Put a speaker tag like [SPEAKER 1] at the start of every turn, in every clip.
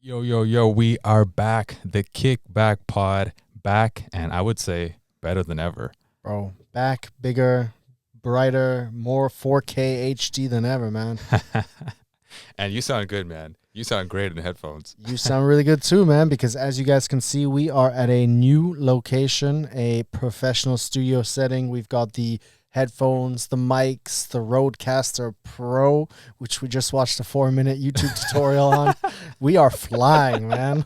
[SPEAKER 1] Yo, yo, yo, we are back. The Kickback Pod back, and I would say better than ever.
[SPEAKER 2] Bro, back, bigger, brighter, more 4K HD than ever, man.
[SPEAKER 1] And you sound good, man. You sound great in headphones.
[SPEAKER 2] You sound really good too, man, because as you guys can see, we are at a new location, a professional studio setting. We've got the headphones, the mics, the Rodecaster Pro, which we just watched a 4-minute YouTube tutorial on. We are flying, man.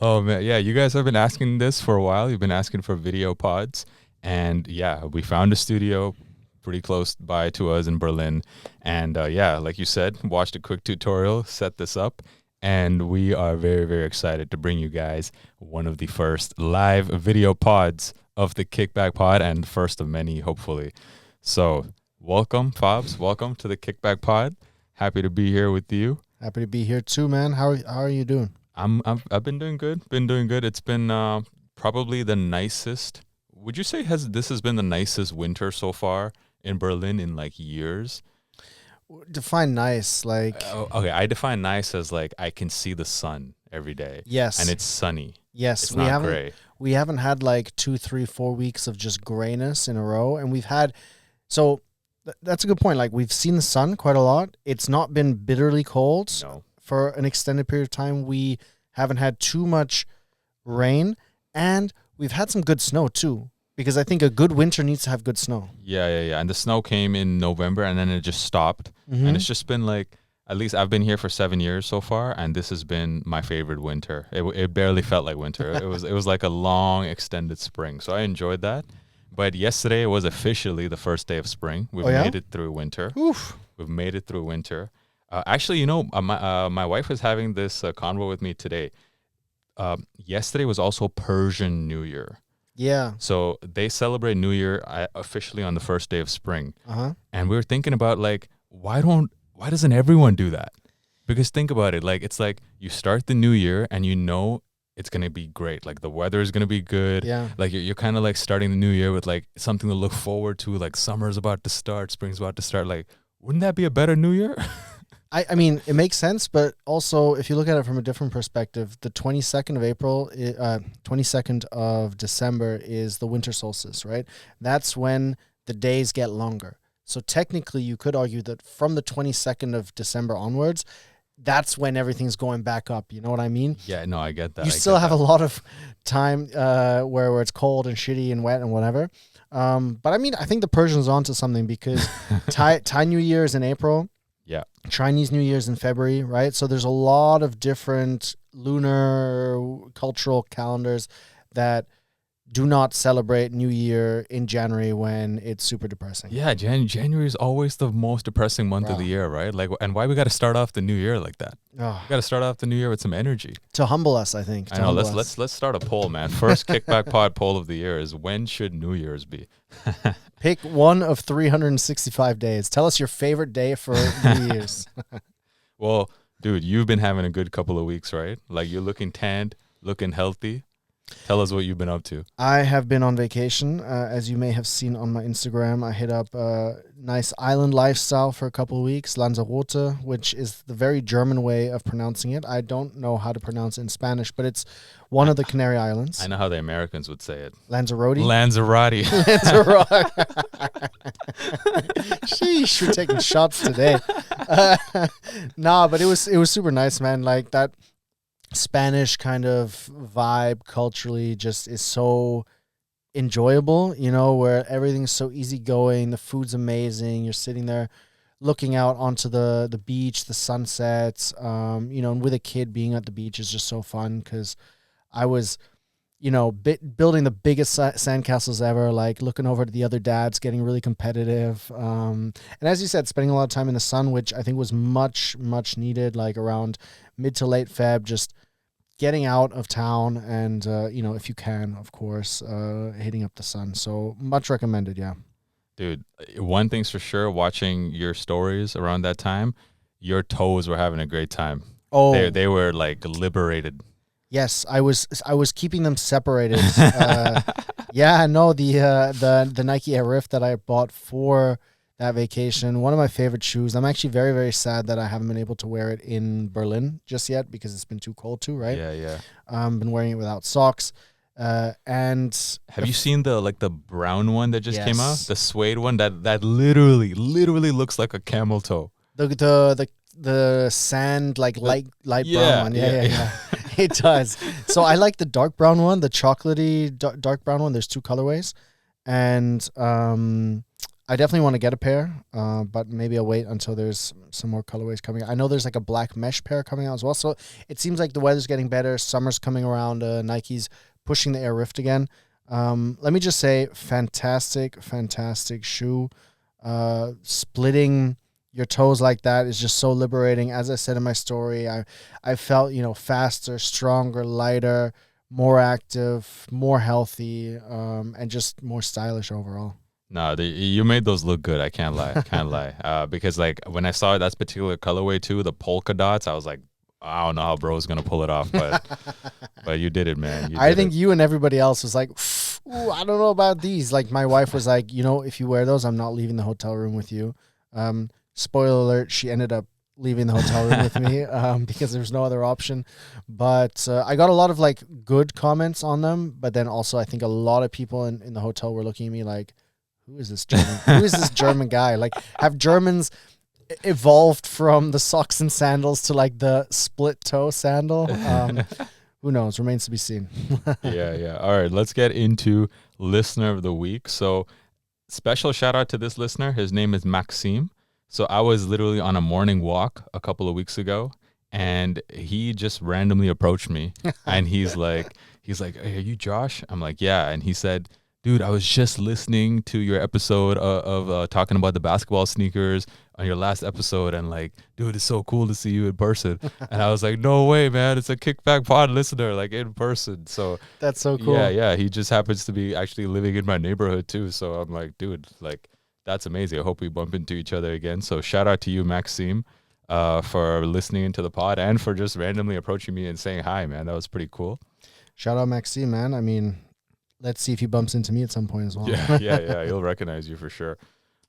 [SPEAKER 1] Oh, man. Yeah, you guys have been asking this for a while. You've been asking for video pods. And yeah, we found a studio pretty close by to us in Berlin. And yeah, like you said, watched a quick tutorial, set this up. And we are very, very excited to bring you guys one of the first live video pods of the Kickback Pod, and first of many, hopefully. So welcome, Fabs. Welcome to the Kickback Pod. Happy to be here with you.
[SPEAKER 2] Happy to be here too, man. How are you doing?
[SPEAKER 1] I've been doing good. It's been probably the nicest. Would you say this has been the nicest winter so far in Berlin in like years?
[SPEAKER 2] Define nice, like...
[SPEAKER 1] Okay, I define nice as like I can see the sun every day.
[SPEAKER 2] Yes.
[SPEAKER 1] And it's sunny.
[SPEAKER 2] Yes,
[SPEAKER 1] it's not gray.
[SPEAKER 2] We haven't had like 2, 3, 4 weeks of just grayness in a row. And we've had, so that's a good point. Like we've seen the sun quite a lot. It's not been bitterly cold for an extended period of time. We haven't had too much rain, and we've had some good snow too. Because I think a good winter needs to have good snow.
[SPEAKER 1] Yeah. And the snow came in November, and then it just stopped. Mm-hmm. And it's just been like, at least I've been here for 7 years so far, and this has been my favorite winter. It barely felt like winter. It was like a long, extended spring. So I enjoyed that. But yesterday was officially the first day of spring. We've made it through winter.
[SPEAKER 2] Oof.
[SPEAKER 1] We've made it through winter. Actually, you know, my wife is having this convo with me today. Yesterday was also Persian New Year.
[SPEAKER 2] Yeah.
[SPEAKER 1] So they celebrate New Year officially on the first day of spring.
[SPEAKER 2] Uh-huh.
[SPEAKER 1] And we were thinking about like, why doesn't everyone do that? Because think about it, like it's like you start the new year and you know it's going to be great. Like the weather is going to be good.
[SPEAKER 2] Yeah.
[SPEAKER 1] Like you're kind of like starting the new year with like something to look forward to, like summer's about to start, spring's about to start. Like, wouldn't that be a better new year?
[SPEAKER 2] I mean, it makes sense, but also if you look at it from a different perspective, the 22nd of April, 22nd of December is the winter solstice, right? That's when the days get longer. So technically you could argue that from the 22nd of December onwards, that's when everything's going back up. You know what I mean?
[SPEAKER 1] Yeah, no, I get that.
[SPEAKER 2] You still have a lot of time where it's cold and shitty and wet and whatever. But I mean, I think the Persians are onto something because Thai New Year is in April.
[SPEAKER 1] Yeah.
[SPEAKER 2] Chinese New Year's in February, right? So there's a lot of different lunar cultural calendars that do not celebrate New Year in January when it's super depressing.
[SPEAKER 1] Yeah, January is always the most depressing month of the year, right? Like, and why we got to start off the new year like that?
[SPEAKER 2] Oh.
[SPEAKER 1] We got to start off the new year with some energy.
[SPEAKER 2] To humble us, I think.
[SPEAKER 1] I know. Let's start a poll, man. First Kickback Pod poll of the year is, when should New Year's be?
[SPEAKER 2] Pick one of 365 days. Tell us your favorite day for New Year's.
[SPEAKER 1] Well, dude, you've been having a good couple of weeks, right? Like you're looking tanned, looking healthy. Tell us what you've been up to.
[SPEAKER 2] I have been on vacation. As you may have seen on my Instagram, I hit up a nice island lifestyle for a couple of weeks, Lanzarote, which is the very German way of pronouncing it. I don't know how to pronounce it in Spanish, but it's one of the Canary Islands.
[SPEAKER 1] I know how the Americans would say it.
[SPEAKER 2] Lanzarote?
[SPEAKER 1] Lanzarote.
[SPEAKER 2] Lanzarote. Sheesh, we're taking shots today. Nah, but it was super nice, man. Like that Spanish kind of vibe culturally just is so enjoyable, you know, where everything's so easygoing, the food's amazing, you're sitting there looking out onto the beach, the sunsets, you know, and with a kid being at the beach is just so fun because I was, you know, building the biggest sandcastles ever, like looking over to the other dads, getting really competitive. And as you said, spending a lot of time in the sun, which I think was much, much needed, like around mid to late Feb, just getting out of town and, you know, if you can, of course, hitting up the sun. So much recommended, yeah.
[SPEAKER 1] Dude, one thing's for sure, watching your stories around that time, your toes were having a great time.
[SPEAKER 2] Oh,
[SPEAKER 1] they were like liberated.
[SPEAKER 2] Yes, I was keeping them separated. Yeah, no, the Nike Air Rift that I bought for that vacation. One of my favorite shoes. I'm actually very, very sad that I haven't been able to wear it in Berlin just yet because it's been too cold too, right?
[SPEAKER 1] Yeah.
[SPEAKER 2] Been wearing it without socks. And
[SPEAKER 1] have you seen the brown one that just came out?
[SPEAKER 2] Yes.
[SPEAKER 1] The suede one that literally looks like a camel toe.
[SPEAKER 2] the sand light brown
[SPEAKER 1] yeah,
[SPEAKER 2] one.
[SPEAKER 1] yeah.
[SPEAKER 2] Yeah. It does. So I like the dark brown one, the chocolatey dark brown one. There's two colorways, and I definitely want to get a pair, but maybe I'll wait until there's some more colorways coming out. I know there's like a black mesh pair coming out as well. So it seems like the weather's getting better. Summer's coming around. Nike's pushing the Air Rift again. Let me just say, fantastic shoe. Splitting your toes like that is just so liberating. As I said in my story, I felt, faster, stronger, lighter, more active, more healthy, and just more stylish overall.
[SPEAKER 1] No, you made those look good. I can't lie. Because like when I saw that particular colorway too, the polka dots, I was like, I don't know how bro's gonna pull it off, but but you did it, man.
[SPEAKER 2] I think you and everybody else was like, ooh, I don't know about these. Like my wife was like, if you wear those, I'm not leaving the hotel room with you. Spoiler alert, she ended up leaving the hotel room with me because there's no other option. But I got a lot of like good comments on them, but then also I think a lot of people in the hotel were looking at me like, who is this German? Who is this German guy? Like, have Germans evolved from the socks and sandals to like the split toe sandal? Who knows? Remains to be seen.
[SPEAKER 1] Yeah. All right, let's get into listener of the week. So special shout out to this listener. His name is Maxime. So I was literally on a morning walk a couple of weeks ago, and he just randomly approached me, and he's like, hey, are you Josh? I'm like, yeah. And he said, dude, I was just listening to your episode of talking about the basketball sneakers on your last episode, and like, dude, it's so cool to see you in person. And I was like, no way, man, it's a Kickback Pod listener, like in person. So
[SPEAKER 2] that's so cool.
[SPEAKER 1] Yeah. He just happens to be actually living in my neighborhood too. So I'm like, dude, like, that's amazing. I hope we bump into each other again. So shout out to you, Maxime, for listening to the pod and for just randomly approaching me and saying hi, man. That was pretty cool.
[SPEAKER 2] Shout out Maxime, man. I mean, let's see if he bumps into me at some point as well.
[SPEAKER 1] Yeah. He'll recognize you for sure.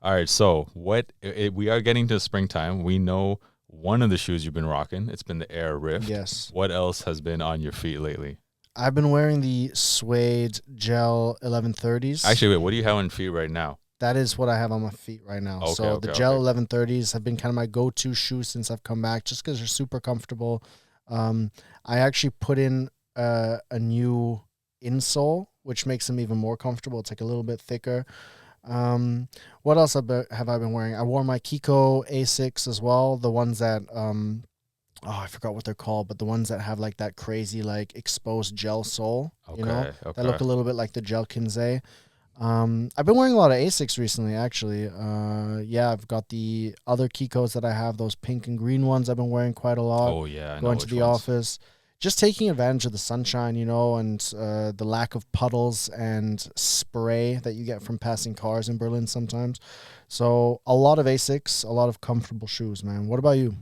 [SPEAKER 1] All right. So we are getting to springtime. We know one of the shoes you've been rocking. It's been the Air Rift.
[SPEAKER 2] Yes.
[SPEAKER 1] What else has been on your feet lately?
[SPEAKER 2] I've been wearing the suede gel 1130s.
[SPEAKER 1] Actually, wait, what do you have on feet right now?
[SPEAKER 2] That is what I have on my feet right now.
[SPEAKER 1] Okay,
[SPEAKER 2] the gel 1130s have been kind of my go-to shoe since I've come back, just because they're super comfortable. I actually put in a new insole, which makes them even more comfortable. It's like a little bit thicker. What else have I been wearing? I wore my Kiko A6 as well. The ones that, I forgot what they're called, but the ones that have like that crazy like exposed gel sole, that look a little bit like the gel Kinze. I've been wearing a lot of Asics recently, actually. I've got the other Kikos that I have, those pink and green ones I've been wearing quite a lot.
[SPEAKER 1] Oh, yeah.
[SPEAKER 2] Going to the office. Just taking advantage of the sunshine, and the lack of puddles and spray that you get from passing cars in Berlin sometimes. So a lot of Asics, a lot of comfortable shoes, man. What about you?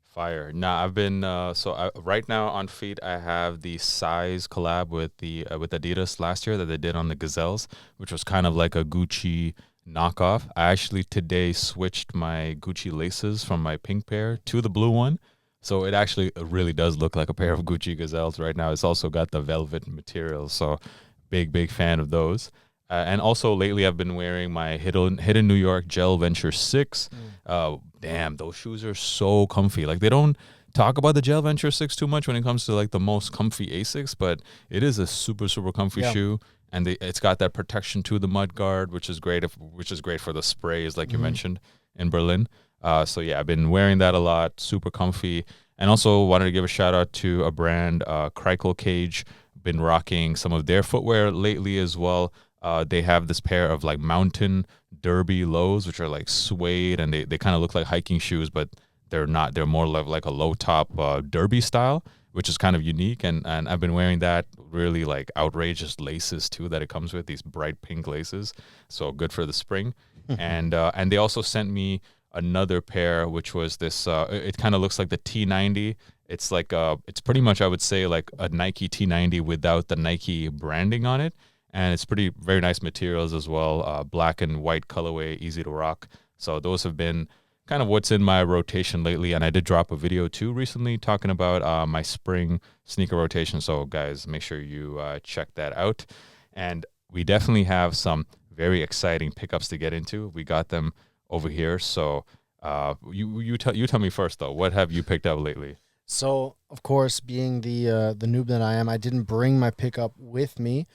[SPEAKER 1] Fire. Nah, I've been right now on feet. I have the size collab with Adidas last year that they did on the Gazelles, which was kind of like a Gucci knockoff. I actually today switched my Gucci laces from my pink pair to the blue one, so it actually really does look like a pair of Gucci Gazelles right now. It's also got the velvet material, so big fan of those. And also lately I've been wearing my Hidden New York Gel Venture 6. Damn, those shoes are so comfy. Like, they don't talk about the Gel Venture 6 too much when it comes to like the most comfy Asics, but it is a super comfy shoe, and it's got that protection to the mud guard, which is great for the sprays like you mentioned in Berlin. So yeah, I've been wearing that a lot, super comfy. And also wanted to give a shout out to a brand, Crikel Cage. Been rocking some of their footwear lately as well. They have this pair of like mountain derby lows, which are like suede, and they kind of look like hiking shoes, but they're not. They're more like a low top derby style, which is kind of unique. And I've been wearing that, really like outrageous laces too that it comes with, these bright pink laces. So good for the spring. And they also sent me another pair, which was this. It kind of looks like the T90. It's like it's pretty much, I would say, like a Nike T90 without the Nike branding on it. And it's very nice materials as well. Black and white colorway, easy to rock. So those have been kind of what's in my rotation lately. And I did drop a video too recently talking about my spring sneaker rotation. So guys, make sure you check that out. And we definitely have some very exciting pickups to get into. We got them over here. So you tell me first though, what have you picked up lately?
[SPEAKER 2] So of course, being the noob that I am, I didn't bring my pickup with me,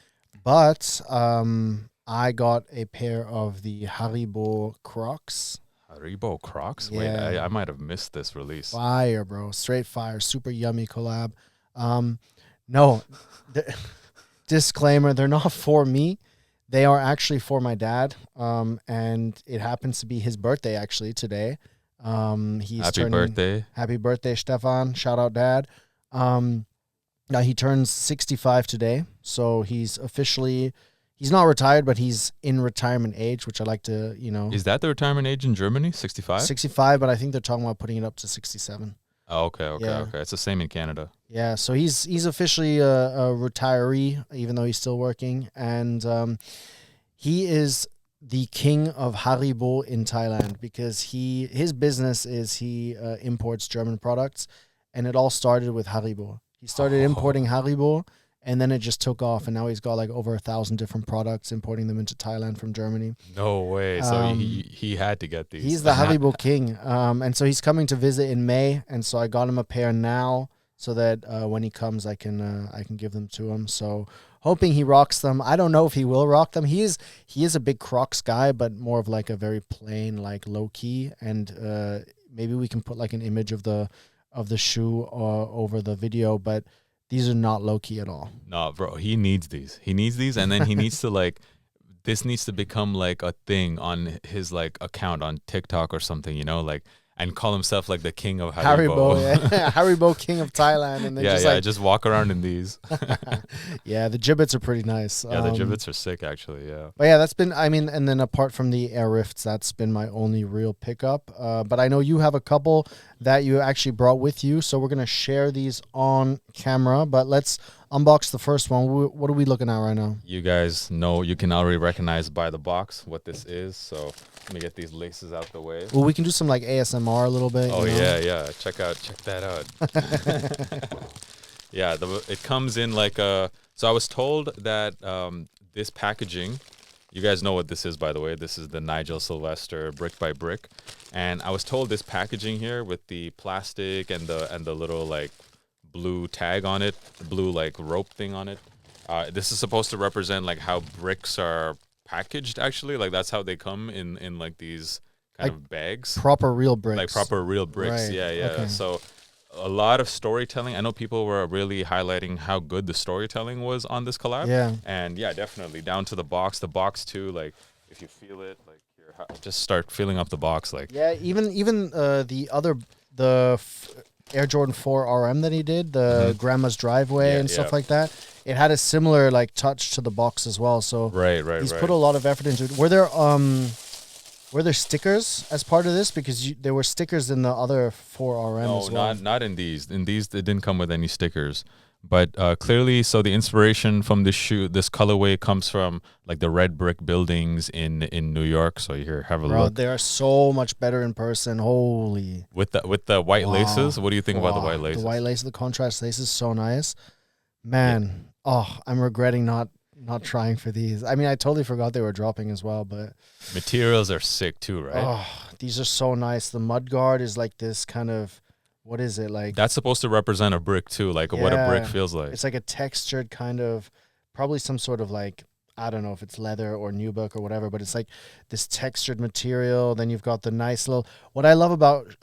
[SPEAKER 2] but I got a pair of the Haribo Crocs.
[SPEAKER 1] Haribo Crocs?
[SPEAKER 2] Yeah.
[SPEAKER 1] Wait, I might have missed this release.
[SPEAKER 2] Fire, bro. Straight fire. Super yummy collab. No, disclaimer, they're not for me. They are actually for my dad. And it happens to be his birthday actually today.
[SPEAKER 1] Happy birthday.
[SPEAKER 2] Happy birthday, Stefan. Shout out, Dad. Now he turns 65 today. So he's not retired, but he's in retirement age, which I like to,
[SPEAKER 1] Is that the retirement age in Germany? 65?
[SPEAKER 2] 65, but I think they're talking about putting it up to 67.
[SPEAKER 1] Oh, okay.
[SPEAKER 2] Yeah.
[SPEAKER 1] It's the same in Canada.
[SPEAKER 2] Yeah, so he's officially a retiree, even though he's still working, and he is the king of Haribo in Thailand because his business is he imports German products, and it all started with Haribo. He started importing Haribo, and then it just took off, and now he's got like over 1,000 different products, importing them into Thailand from Germany.
[SPEAKER 1] No way. So he had to get these.
[SPEAKER 2] He's the Haribo king, and so he's coming to visit in May, and so I got him a pair now so that when he comes, I can give them to him. So hoping he rocks them. I don't know if he will rock them. He is a big Crocs guy, but more of like a very plain, like low key, and maybe we can put like an image of the shoe over the video, but these are not low key at all.
[SPEAKER 1] No, bro, he needs these. And then he needs to like, this needs to become like a thing on his like account on TikTok or something, like, and call himself like the king of Haribo.
[SPEAKER 2] Yeah. Haribo king of Thailand. And then
[SPEAKER 1] just walk around in these.
[SPEAKER 2] Yeah, the gibbets are pretty nice.
[SPEAKER 1] Yeah, the gibbets are sick actually, yeah.
[SPEAKER 2] But yeah, that's been, and then apart from the Air Rifts, that's been my only real pickup. But I know you have a couple that you actually brought with you, so we're going to share these on camera. But let's unbox the first one. What are we looking at right now?
[SPEAKER 1] You guys know, you can already recognize by the box what this is, so let me get these laces out the way.
[SPEAKER 2] Well, we can do some like ASMR a little bit.
[SPEAKER 1] Oh, yeah. Check that out. Yeah, it comes in like a... So I was told that this packaging... You guys know what this is, by the way. This is the Nigel Sylvester brick by brick. And I was told this packaging here with the plastic and the little like blue tag on it, blue like rope thing on it. This is supposed to represent like how bricks are packaged actually. Like that's how they come in like these kind of bags.
[SPEAKER 2] Proper real bricks.
[SPEAKER 1] Like proper real bricks. Right. Yeah. Okay. So a lot of storytelling. I know people were really highlighting how good the storytelling was on this collab.
[SPEAKER 2] Yeah.
[SPEAKER 1] And yeah, definitely down to the box. The box too, like if you feel it, like just start filling up the box. Like
[SPEAKER 2] even the Air Jordan 4 RM that he did, the Grandma's Driveway and stuff like that. It had a similar like touch to the box as well. So
[SPEAKER 1] right.
[SPEAKER 2] He's put a lot of effort into it. Were there stickers as part of this? Because there were stickers in the other 4RM as well.
[SPEAKER 1] No, not in these. In these, it didn't come with any stickers. But clearly, so the inspiration from this shoe, this colorway comes from like the red brick buildings in New York. So here, have a look.
[SPEAKER 2] They are so much better in person. Holy.
[SPEAKER 1] With the white laces, what do you think about the white laces?
[SPEAKER 2] The white laces, the contrast laces, so nice. Man, I'm regretting not trying for these. I mean, I totally forgot they were dropping as well, but
[SPEAKER 1] materials are sick too, right?
[SPEAKER 2] Oh, these are so nice. The mud guard is like this kind of, what is it like?
[SPEAKER 1] That's supposed to represent a brick too, like what a brick feels like.
[SPEAKER 2] It's like a textured kind of, probably some sort of like, I don't know if it's leather or nubuck or whatever, but it's like this textured material. Then you've got the nice little, what I love about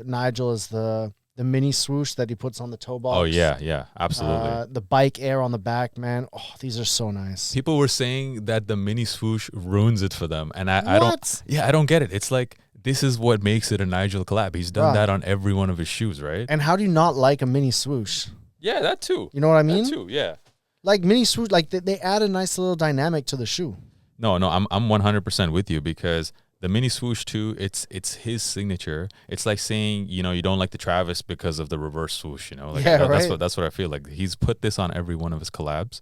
[SPEAKER 2] Nigel is the mini swoosh that he puts on the toe box.
[SPEAKER 1] Oh, yeah, absolutely.
[SPEAKER 2] The bike air on the back, man. Oh, these are so nice.
[SPEAKER 1] People were saying that the mini swoosh ruins it for them. And I don't get it. It's like, this is what makes it a Nigel collab. He's done that on every one of his shoes, right?
[SPEAKER 2] And how do you not like a mini swoosh?
[SPEAKER 1] Yeah, that too.
[SPEAKER 2] You know what I mean?
[SPEAKER 1] That too, yeah.
[SPEAKER 2] Like mini swoosh, like they add a nice little dynamic to the shoe.
[SPEAKER 1] No, I'm 100% with you because the mini swoosh too, it's his signature. It's like saying, you don't like the Travis because of the reverse swoosh, Like
[SPEAKER 2] right.
[SPEAKER 1] That's what I feel like. He's put this on every one of his collabs.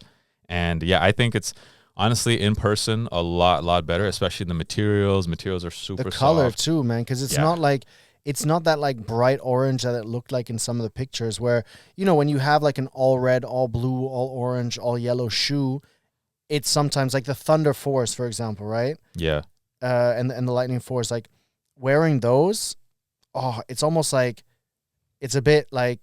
[SPEAKER 1] And yeah, I think it's honestly, in person, a lot better, especially the materials. Materials are super
[SPEAKER 2] The color
[SPEAKER 1] soft.
[SPEAKER 2] too, man, because it's
[SPEAKER 1] Yeah.
[SPEAKER 2] not like it's not that like bright orange that it looked like in some of the pictures where, you know, when you have like an all red, all blue, all orange, all yellow shoe, it's sometimes like the Thunder Force, for example, right?
[SPEAKER 1] Yeah.
[SPEAKER 2] And the Lightning Force, like wearing those, oh, it's almost like it's a bit like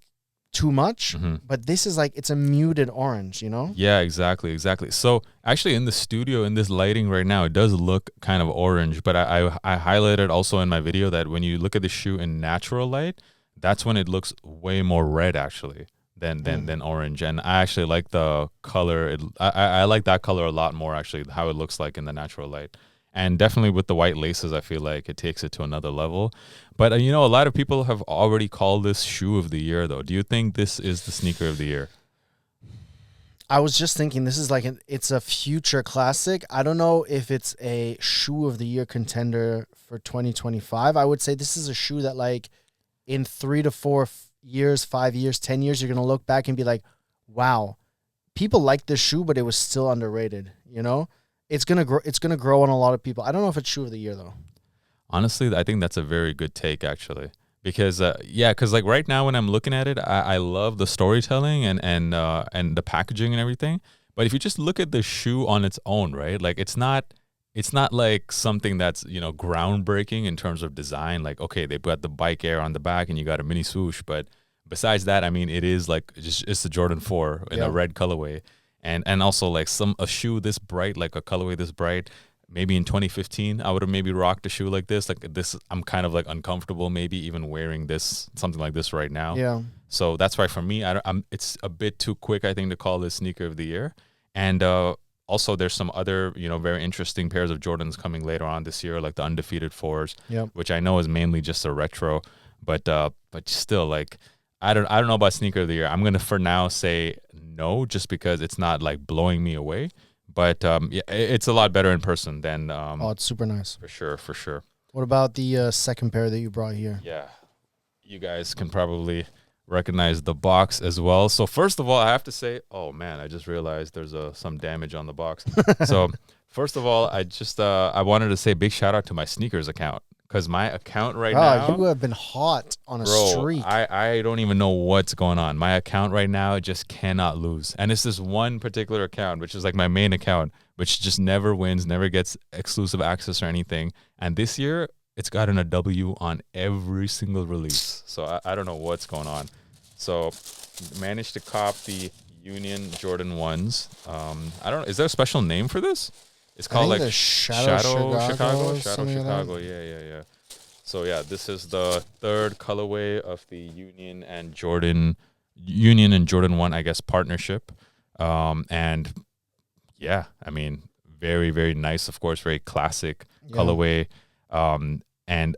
[SPEAKER 2] too much,
[SPEAKER 1] hmm
[SPEAKER 2] but this is like it's a muted orange, you know?
[SPEAKER 1] Yeah, exactly. So actually, in the studio, in this lighting right now, it does look kind of orange. But I highlighted also in my video that when you look at the shoe in natural light, that's when it looks way more red actually than orange. And I actually like the color. I like that color a lot more actually. How it looks like in the natural light. And definitely with the white laces, I feel like it takes it to another level. But you know, a lot of people have already called this shoe of the year, though. Do you think this is the sneaker of the year?
[SPEAKER 2] I was just thinking this is like it's a future classic. I don't know if it's a shoe of the year contender for 2025. I would say this is a shoe that like in 3 to 4 years, 5 years, 10 years, you're going to look back and be like, wow, people like this shoe, but it was still underrated. You know, it's going to grow. It's going to grow on a lot of people. I don't know if it's shoe of the year though.
[SPEAKER 1] Honestly, I think that's a very good take, actually, because yeah, because like right now when I'm looking at it, I love the storytelling and the packaging and everything. But if you just look at the shoe on its own, right, like it's not like something that's groundbreaking in terms of design. Like okay, they've got the bike air on the back and you got a mini swoosh, but besides that, I mean, it is like it's the Jordan 4 in a
[SPEAKER 2] Yeah.
[SPEAKER 1] red colorway, and also like a shoe this bright, like a colorway this bright. Maybe in 2015, I would have maybe rocked a shoe like this. Like this, I'm kind of like uncomfortable, maybe even wearing this something like this right now.
[SPEAKER 2] Yeah.
[SPEAKER 1] So that's why for me, it's a bit too quick, I think, to call this sneaker of the year. And also, there's some other very interesting pairs of Jordans coming later on this year, like the undefeated fours,
[SPEAKER 2] Yep.
[SPEAKER 1] which I know is mainly just a retro, but still, like I don't know about sneaker of the year. I'm gonna for now say no, just because it's not like blowing me away. But yeah, it's a lot better in person than
[SPEAKER 2] Oh, it's super nice.
[SPEAKER 1] for sure.
[SPEAKER 2] What about the second pair that you brought here?
[SPEAKER 1] Yeah, you guys can probably recognize the box as well. So first of all, I have to say, oh man, I just realized there's some damage on the box. So first of all, I wanted to say big shout out to my sneakers account, because my account right now,
[SPEAKER 2] You have been hot on a
[SPEAKER 1] bro,
[SPEAKER 2] streak.
[SPEAKER 1] I don't even know what's going on. My account right now just cannot lose. And it's this one particular account, which is like my main account, which just never wins, never gets exclusive access or anything. And this year, it's gotten a W on every single release. So I don't know what's going on. So managed to cop the Union Jordan 1s. I don't know. Is there a special name for this? It's
[SPEAKER 2] I
[SPEAKER 1] called
[SPEAKER 2] think
[SPEAKER 1] like
[SPEAKER 2] the Shadow Chicago.
[SPEAKER 1] Shadow
[SPEAKER 2] Something like that.
[SPEAKER 1] Chicago. Yeah. So yeah, this is the third colorway of the Union and Jordan 1, I guess, partnership. And yeah, I mean, very, very nice, of course, very classic colorway. And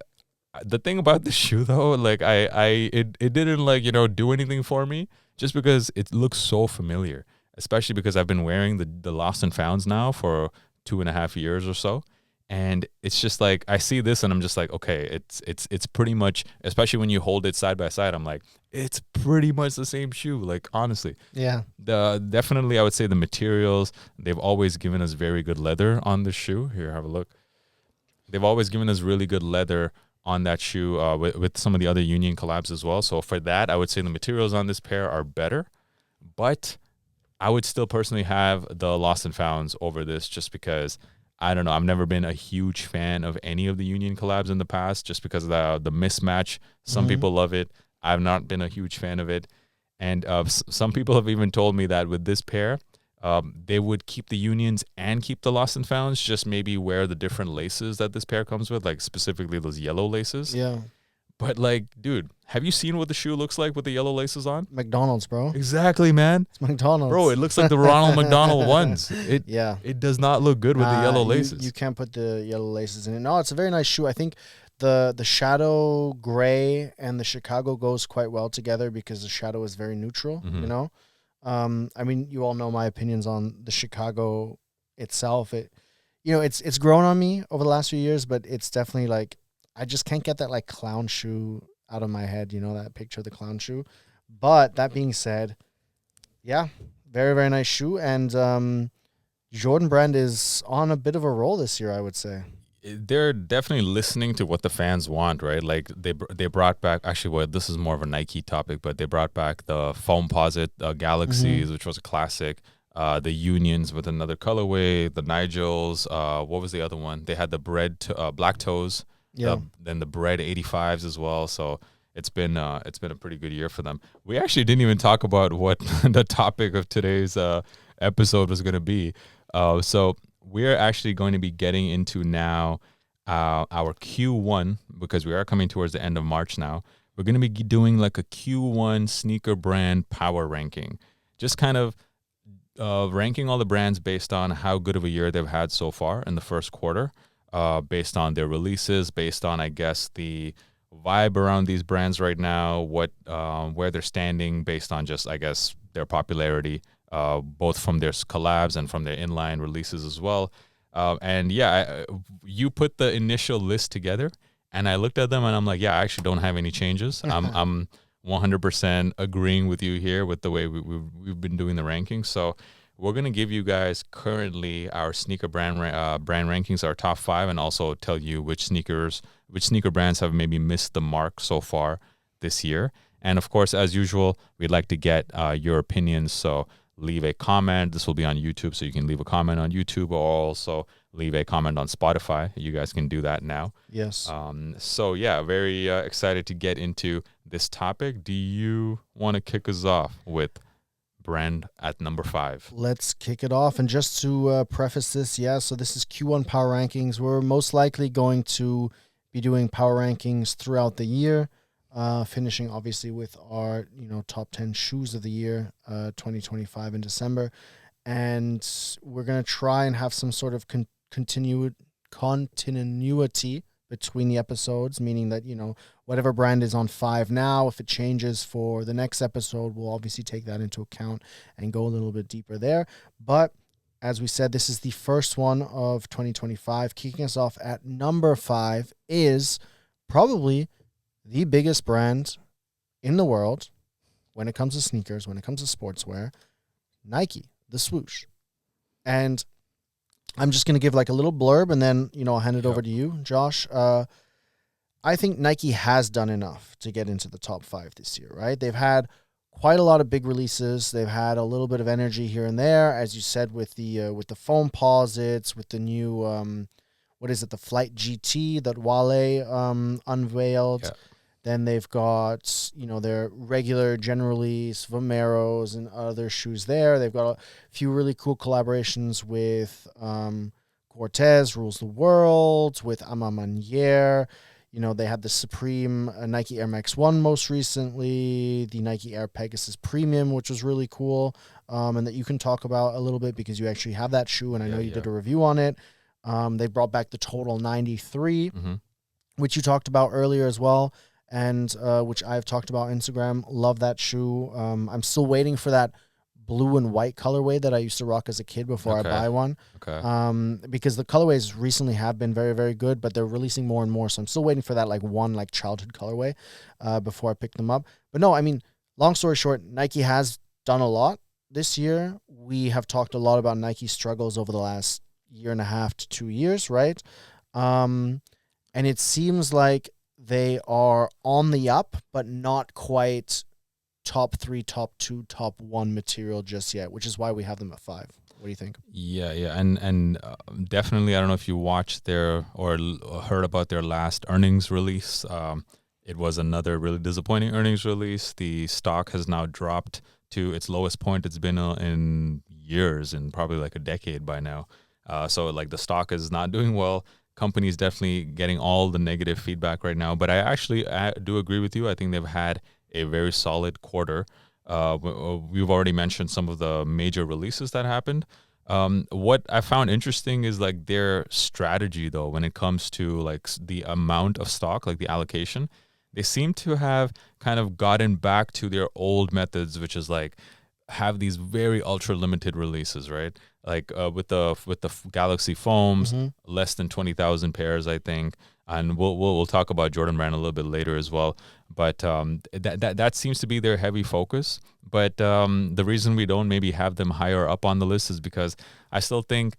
[SPEAKER 1] the thing about the shoe though, like it didn't like, do anything for me, just because it looks so familiar, especially because I've been wearing the Lost and Founds now for 2.5 years or so. And it's just like I see this and I'm just like, okay, it's pretty much, especially when you hold it side by side, I'm like, it's pretty much the same shoe. Like honestly,
[SPEAKER 2] Yeah.
[SPEAKER 1] definitely I would say the materials, they've always given us very good leather on the shoe. Here, have a look. They've always given us really good leather on that shoe with some of the other Union collabs as well. So for that, I would say the materials on this pair are better, but I would still personally have the Lost and Founds over this, just because I don't know. I've never been a huge fan of any of the Union collabs in the past, just because of the mismatch. Some people love it. I've not been a huge fan of it. And some people have even told me that with this pair, they would keep the Unions and keep the Lost and Founds, just maybe wear the different laces that this pair comes with, like specifically those yellow laces.
[SPEAKER 2] Yeah.
[SPEAKER 1] But like, dude, have you seen what the shoe looks like with the yellow laces on?
[SPEAKER 2] McDonald's, bro.
[SPEAKER 1] Exactly, man.
[SPEAKER 2] It's McDonald's.
[SPEAKER 1] Bro, it looks like the Ronald McDonald ones.
[SPEAKER 2] Yeah.
[SPEAKER 1] It does not look good with the yellow laces.
[SPEAKER 2] You can't put the yellow laces in it. No, it's a very nice shoe. I think the shadow gray and the Chicago goes quite well together, because the shadow is very neutral, you know? I mean, you all know my opinions on the Chicago itself. It's grown on me over the last few years, but it's definitely like, I just can't get that like clown shoe out of my head, that picture of the clown shoe. But that being said, yeah, very, very nice shoe. And Jordan brand is on a bit of a roll this year, I would say.
[SPEAKER 1] They're definitely listening to what the fans want, right? Like they brought back, actually, well, this is more of a Nike topic, but they brought back the Foamposite
[SPEAKER 2] Mm-hmm.
[SPEAKER 1] Galaxies, which was a classic. The Unions with another colorway, the Nigels. What was the other one? They had the black toes,
[SPEAKER 2] Yeah.
[SPEAKER 1] then the bread 85s as well. So it's been a pretty good year for them. We actually didn't even talk about what the topic of today's episode was going to be. So we're actually going to be getting into now our Q1, because we are coming towards the end of March now. We're going to be doing like a Q1 sneaker brand power ranking, just kind of ranking all the brands based on how good of a year they've had so far in the first quarter, based on their releases, based on, I guess, the vibe around these brands right now, what where they're standing based on just, I guess, their popularity, both from their collabs and from their inline releases as well. And yeah, you put the initial list together, and I looked at them and I'm like, yeah, I actually don't have any changes. I'm 100% agreeing with you here with the way we've been doing the rankings. So we're gonna give you guys currently our sneaker brand rankings, our top 5, and also tell you which sneaker brands have maybe missed the mark so far this year. And of course, as usual, we'd like to get your opinions. So leave a comment. This will be on YouTube, so you can leave a comment on YouTube, or also leave a comment on Spotify. You guys can do that now.
[SPEAKER 2] Yes.
[SPEAKER 1] So yeah, very excited to get into this topic. Do you want to kick us off with brand at number 5?
[SPEAKER 2] Let's kick it off. And just to preface this, so this is Q1 Power Rankings. We're most likely going to be doing Power Rankings throughout the year, finishing obviously with our top 10 shoes of the year, 2025 in December. And we're going to try and have some sort of continuity between the episodes, meaning that, whatever brand is on 5 now, if it changes for the next episode, we'll obviously take that into account and go a little bit deeper there. But as we said, this is the first one of 2025. Kicking us off at number 5 is probably the biggest brand in the world when it comes to sneakers, when it comes to sportswear, Nike, the swoosh. And I'm just going to give like a little blurb, and then, I'll hand it over to you, Josh. I think Nike has done enough to get into the top 5 this year, right? They've had quite a lot of big releases. They've had a little bit of energy here and there, as you said, with the Foamposites, with the new, the Flight GT that Wale unveiled. Yeah. Then they've got, their regular generally Vomeros and other shoes there. They've got a few really cool collaborations with Cortez Rules the World, with Amamanier. They had the Supreme Nike Air Max 1 most recently, the Nike Air Pegasus Premium, which was really cool, and that you can talk about a little bit because you actually have that shoe, and I know you did a review on it. They brought back the Total 93, which you talked about earlier as well, and which I've talked about on Instagram. Love that shoe. I'm still waiting for that blue and white colorway that I used to rock as a kid before I buy one. Okay. Because the colorways recently have been very, very good, but they're releasing more and more. So I'm still waiting for that one childhood colorway before I pick them up. But no, I mean, long story short, Nike has done a lot this year. We have talked a lot about Nike's struggles over the last year and a half to 2 years, right? And it seems like they are on the up, but not quite top 3, top 2, top 1 material just yet, which is why we have them at 5. What do you think?
[SPEAKER 1] Yeah, and definitely, I don't know if you watched their or heard about their last earnings release. It was another really disappointing earnings release. The stock has now dropped to its lowest point it's been in years, and probably like a decade by now. So like the stock is not doing well. Company's definitely getting all the negative feedback right now. But I do agree with you. I think they've had a very solid quarter. We've already mentioned some of the major releases that happened. What I found interesting is like their strategy, though, when it comes to like the amount of stock, like the allocation. They seem to have kind of gotten back to their old methods, which is like have these very ultra limited releases, right? Like with the Galaxy Foams, less than 20,000 pairs, I think. and we'll talk about Jordan Brand a little bit later as well. But that seems to be their heavy focus. But the reason we don't maybe have them higher up on the list is because I still think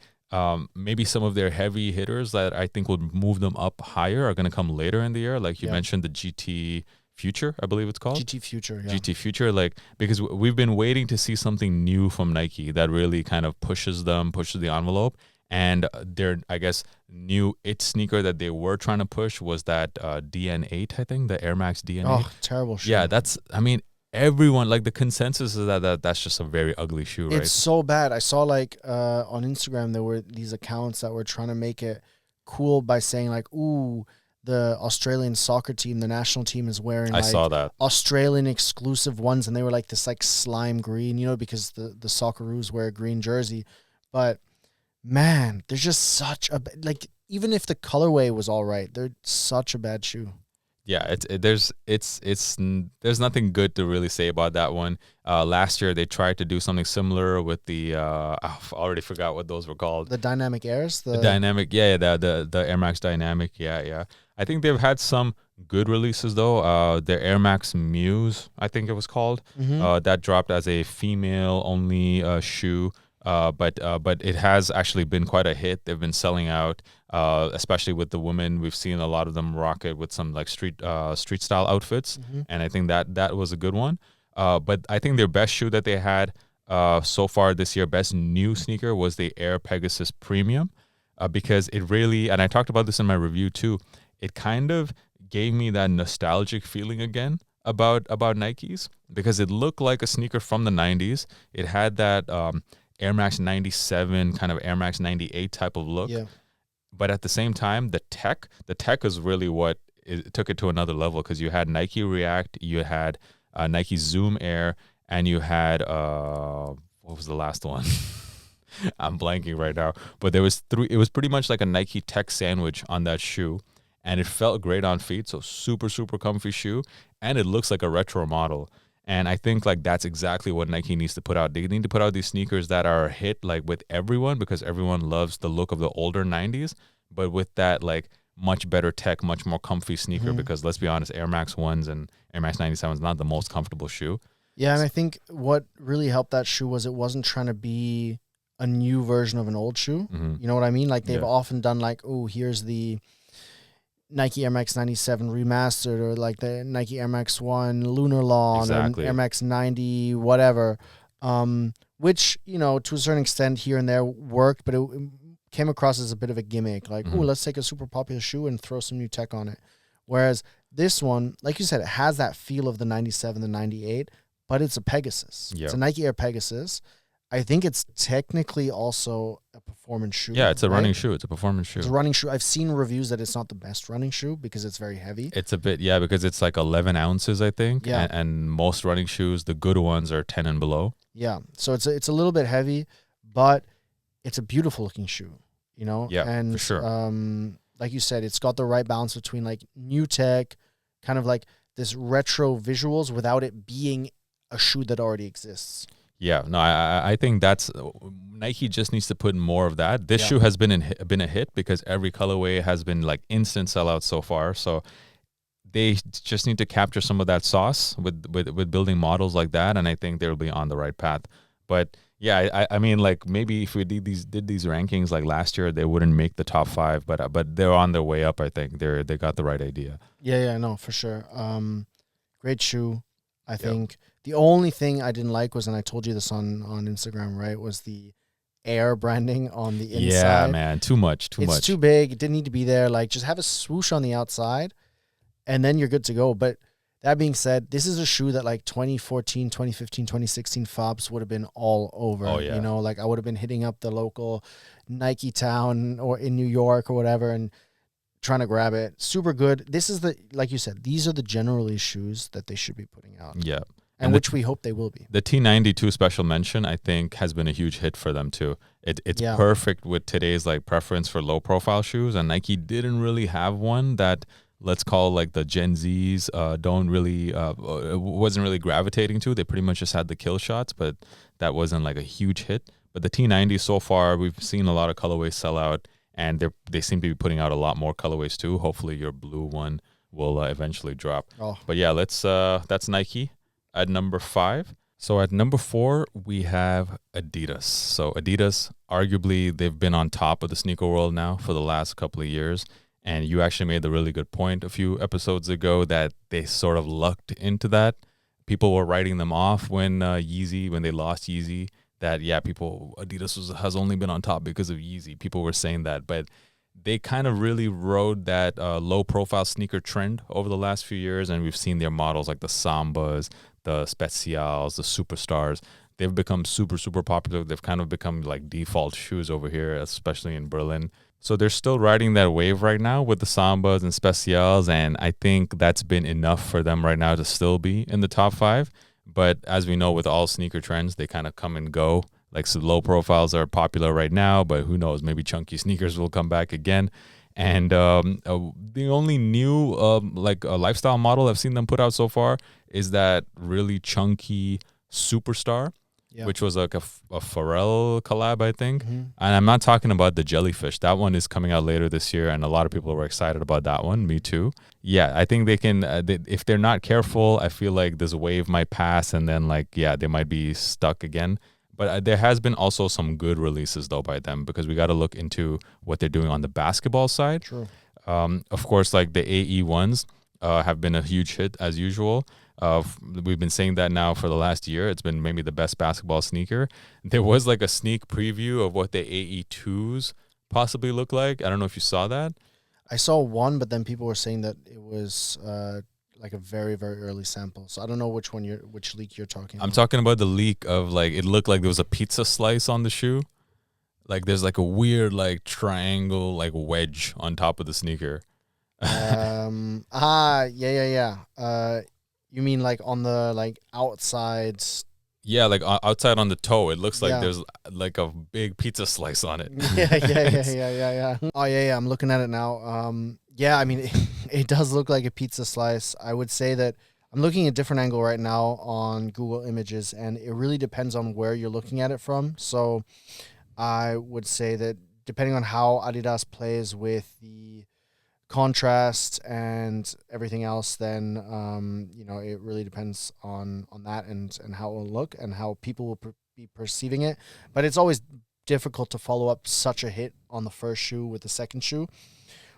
[SPEAKER 1] maybe some of their heavy hitters that I think would move them up higher are going to come later in the year. Like you mentioned, the GT Future, I believe it's called.
[SPEAKER 2] GT Future, yeah.
[SPEAKER 1] GT Future, like, because we've been waiting to see something new from Nike that really kind of pushes the envelope. And their, I guess, new sneaker that they were trying to push was that DN8, I think, the Air Max DN8.
[SPEAKER 2] Oh, terrible shoe.
[SPEAKER 1] Yeah, everyone, like, the consensus is that's just a very ugly shoe, right?
[SPEAKER 2] It's so bad. I saw, like, on Instagram, there were these accounts that were trying to make it cool by saying, like, ooh, the Australian soccer team, the national team is wearing,
[SPEAKER 1] I saw that,
[SPEAKER 2] Australian exclusive ones, and they were, like, this, like, slime green, because the Socceroos wear a green jersey. But, man, they're just such a, like, even if the colorway was all right, they're such a bad shoe.
[SPEAKER 1] Yeah, there's nothing good to really say about that one. Last year they tried to do something similar with the I already forgot what those were called.
[SPEAKER 2] The Dynamic Airs,
[SPEAKER 1] the Dynamic, the Air Max Dynamic, yeah. I think they've had some good releases though. Their Air Max Muse, I think it was called, that dropped as a female only shoe. But it has actually been quite a hit. They've been selling out, especially with the women. We've seen a lot of them rock it with some like street style outfits, and I think that was a good one. But I think their best shoe that they had so far this year, best new sneaker, was the Air Pegasus Premium, because it really, and I talked about this in my review too, it kind of gave me that nostalgic feeling again about Nikes, because it looked like a sneaker from the 90s. It had that Air Max 97, kind of Air Max 98 type of look.
[SPEAKER 2] Yeah.
[SPEAKER 1] But at the same time, the tech is really what took it to another level, because you had Nike React, you had Nike Zoom Air, and you had, what was the last one? I'm blanking right now. But there was it was pretty much like a Nike tech sandwich on that shoe, and it felt great on feet, so super, super comfy shoe, and it looks like a retro model. And I think like that's exactly what Nike needs to put out. They need to put out these sneakers that are a hit like with everyone, because everyone loves the look of the older 90s, but with that like much better tech, much more comfy sneaker, because let's be honest, Air Max 1s and Air Max 97 is not the most comfortable shoe.
[SPEAKER 2] Yeah, and I think what really helped that shoe was it wasn't trying to be a new version of an old shoe. You know what I mean? Like they've often done like, oh, here's the Nike Air Max 97 remastered, or like the Nike Air Max 1 Lunar Lawn, or Air Max 90 whatever, which, to a certain extent here and there worked, but it came across as a bit of a gimmick, like, oh, let's take a super popular shoe and throw some new tech on it. Whereas this one, like you said, it has that feel of the 97, the 98, but it's a Pegasus. It's a Nike Air Pegasus. I think it's technically also a performance shoe.
[SPEAKER 1] Yeah, it's a running shoe. It's a performance shoe.
[SPEAKER 2] It's a running shoe. I've seen reviews that it's not the best running shoe because it's very heavy.
[SPEAKER 1] It's a bit, because it's like 11 ounces, I think.
[SPEAKER 2] Yeah.
[SPEAKER 1] And most running shoes, the good ones, are 10 and below.
[SPEAKER 2] Yeah. So it's a little bit heavy, but it's a beautiful looking shoe,
[SPEAKER 1] Yeah,
[SPEAKER 2] and
[SPEAKER 1] for sure.
[SPEAKER 2] Like you said, it's got the right balance between like new tech, kind of like this retro visuals without it being a shoe that already exists.
[SPEAKER 1] Yeah, no, I think that's Nike just needs to put more of that. This shoe has been a hit because every colorway has been like instant sellout so far. So they just need to capture some of that sauce with building models like that, and I think they'll be on the right path. But yeah, I mean, like maybe if we did these rankings like last year, they wouldn't make the top 5, but they're on their way up. I think they got the right idea.
[SPEAKER 2] Yeah, no, for sure. Great shoe. I think the only thing I didn't like was, and I told you this on Instagram, right, was the Air branding on the inside.
[SPEAKER 1] Yeah, man, too much.
[SPEAKER 2] It's too big. It didn't need to be there. Like, just have a swoosh on the outside, and then you're good to go. But that being said, this is a shoe that like 2014, 2015, 2016 Fabs would have been all over.
[SPEAKER 1] Oh, yeah.
[SPEAKER 2] Like I would have been hitting up the local Nike town or in New York or whatever and trying to grab it. Super good. This is like you said, these are the general release shoes that they should be putting out.
[SPEAKER 1] Yeah.
[SPEAKER 2] And which we hope they will be.
[SPEAKER 1] The T92 special mention, I think, has been a huge hit for them too. It's perfect with today's like preference for low profile shoes, and Nike didn't really have one that, let's call like the Gen Zs wasn't really gravitating to. They pretty much just had the kill shots, but that wasn't like a huge hit. But the T90 so far, we've seen a lot of colorways sell out, and they seem to be putting out a lot more colorways too. Hopefully your blue one will eventually drop.
[SPEAKER 2] Oh,
[SPEAKER 1] But yeah, that's Nike at number 5. So at number 4, we have Adidas. So Adidas, arguably, they've been on top of the sneaker world now for the last couple of years. And you actually made the really good point a few episodes ago that they sort of lucked into that. People were writing them off when when they lost Yeezy, that, yeah, Adidas has only been on top because of Yeezy. People were saying that, but they kind of really rode that low-profile sneaker trend over the last few years, and we've seen their models like the Sambas, the Specials, the Superstars. They've become super, super popular. They've kind of become like default shoes over here, especially in Berlin. So they're still riding that wave right now with the Sambas and Specials, and I think that's been enough for them right now to still be in the top 5. But as we know, with all sneaker trends, they kind of come and go. Like, so low profiles are popular right now, but who knows? Maybe chunky sneakers will come back again. And the only new lifestyle model I've seen them put out so far is that really chunky Superstar, which was like a Pharrell collab, I think.
[SPEAKER 2] Mm-hmm.
[SPEAKER 1] And I'm not talking about the jellyfish. That one is coming out later this year, and a lot of people were excited about that one. Me too. Yeah, I think they can, if they're not careful, I feel like this wave might pass, and then they might be stuck again. But there has been also some good releases, though, by them, because we got to look into what they're doing on the basketball side.
[SPEAKER 2] True.
[SPEAKER 1] Of course, like the AE ones have been a huge hit, as usual. We've been saying that now for the last year. It's been maybe the best basketball sneaker. There was like a sneak preview of what the AE2s possibly look like. I don't know if you saw that.
[SPEAKER 2] I saw one, but then people were saying that it was like a very, very early sample. So I don't know which leak you're talking about.
[SPEAKER 1] I'm talking about the leak of it looked like there was a pizza slice on the shoe. Like there's like a weird triangle wedge on top of the sneaker.
[SPEAKER 2] Yeah. You mean like on the outside?
[SPEAKER 1] Yeah, outside on the toe, it looks like there's like a big pizza slice on it.
[SPEAKER 2] Yeah. Oh yeah. I'm looking at it now. Yeah, I mean, it does look like a pizza slice. I would say that I'm looking at a different angle right now on Google Images, and it really depends on where you're looking at it from. So I would say that depending on how Adidas plays with the contrast and everything else, then it really depends on that and how it will look and how people will be perceiving it. But it's always difficult to follow up such a hit on the first shoe with the second shoe.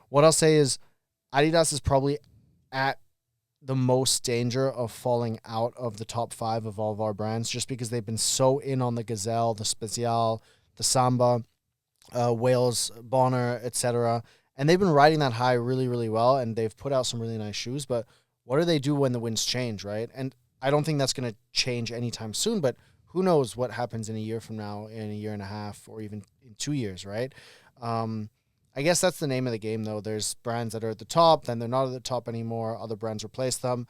[SPEAKER 2] What I'll say is Adidas is probably at the most danger of falling out of the top 5 of all of our brands, just because they've been so in on the Gazelle, the Special, the Samba, Wales, Bonner, etc. And they've been riding that high really, really well, and they've put out some really nice shoes. But what do they do when the winds change, right? And I don't think that's going to change anytime soon, but who knows what happens in a year from now, in a year and a half, or even in 2 years, right? I guess that's the name of the game, though. There's brands that are at the top, then they're not at the top anymore. Other brands replace them.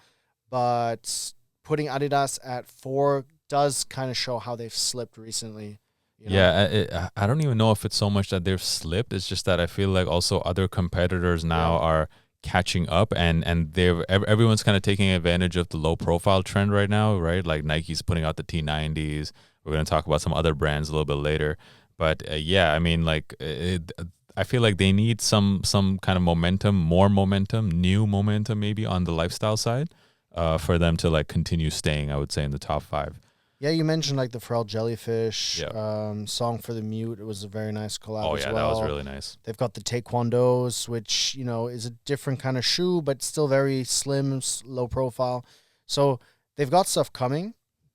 [SPEAKER 2] But putting Adidas at 4 does kind of show how they've slipped recently.
[SPEAKER 1] Yeah, I don't even know if it's so much that they've slipped. It's just that I feel like also other competitors now are catching up, and everyone's kind of taking advantage of the low profile trend right now, right? Like Nike's putting out the T90s. We're going to talk about some other brands a little bit later. But I mean, I feel like they need some kind of momentum, more momentum, new momentum maybe on the lifestyle side for them to continue staying, I would say, in the top 5.
[SPEAKER 2] Yeah, you mentioned the Pharrell Jellyfish Song for the Mute. It was a very nice collab as well.
[SPEAKER 1] That was really nice.
[SPEAKER 2] They've got the Taekwondos, which, is a different kind of shoe, but still very slim, low profile. So they've got stuff coming,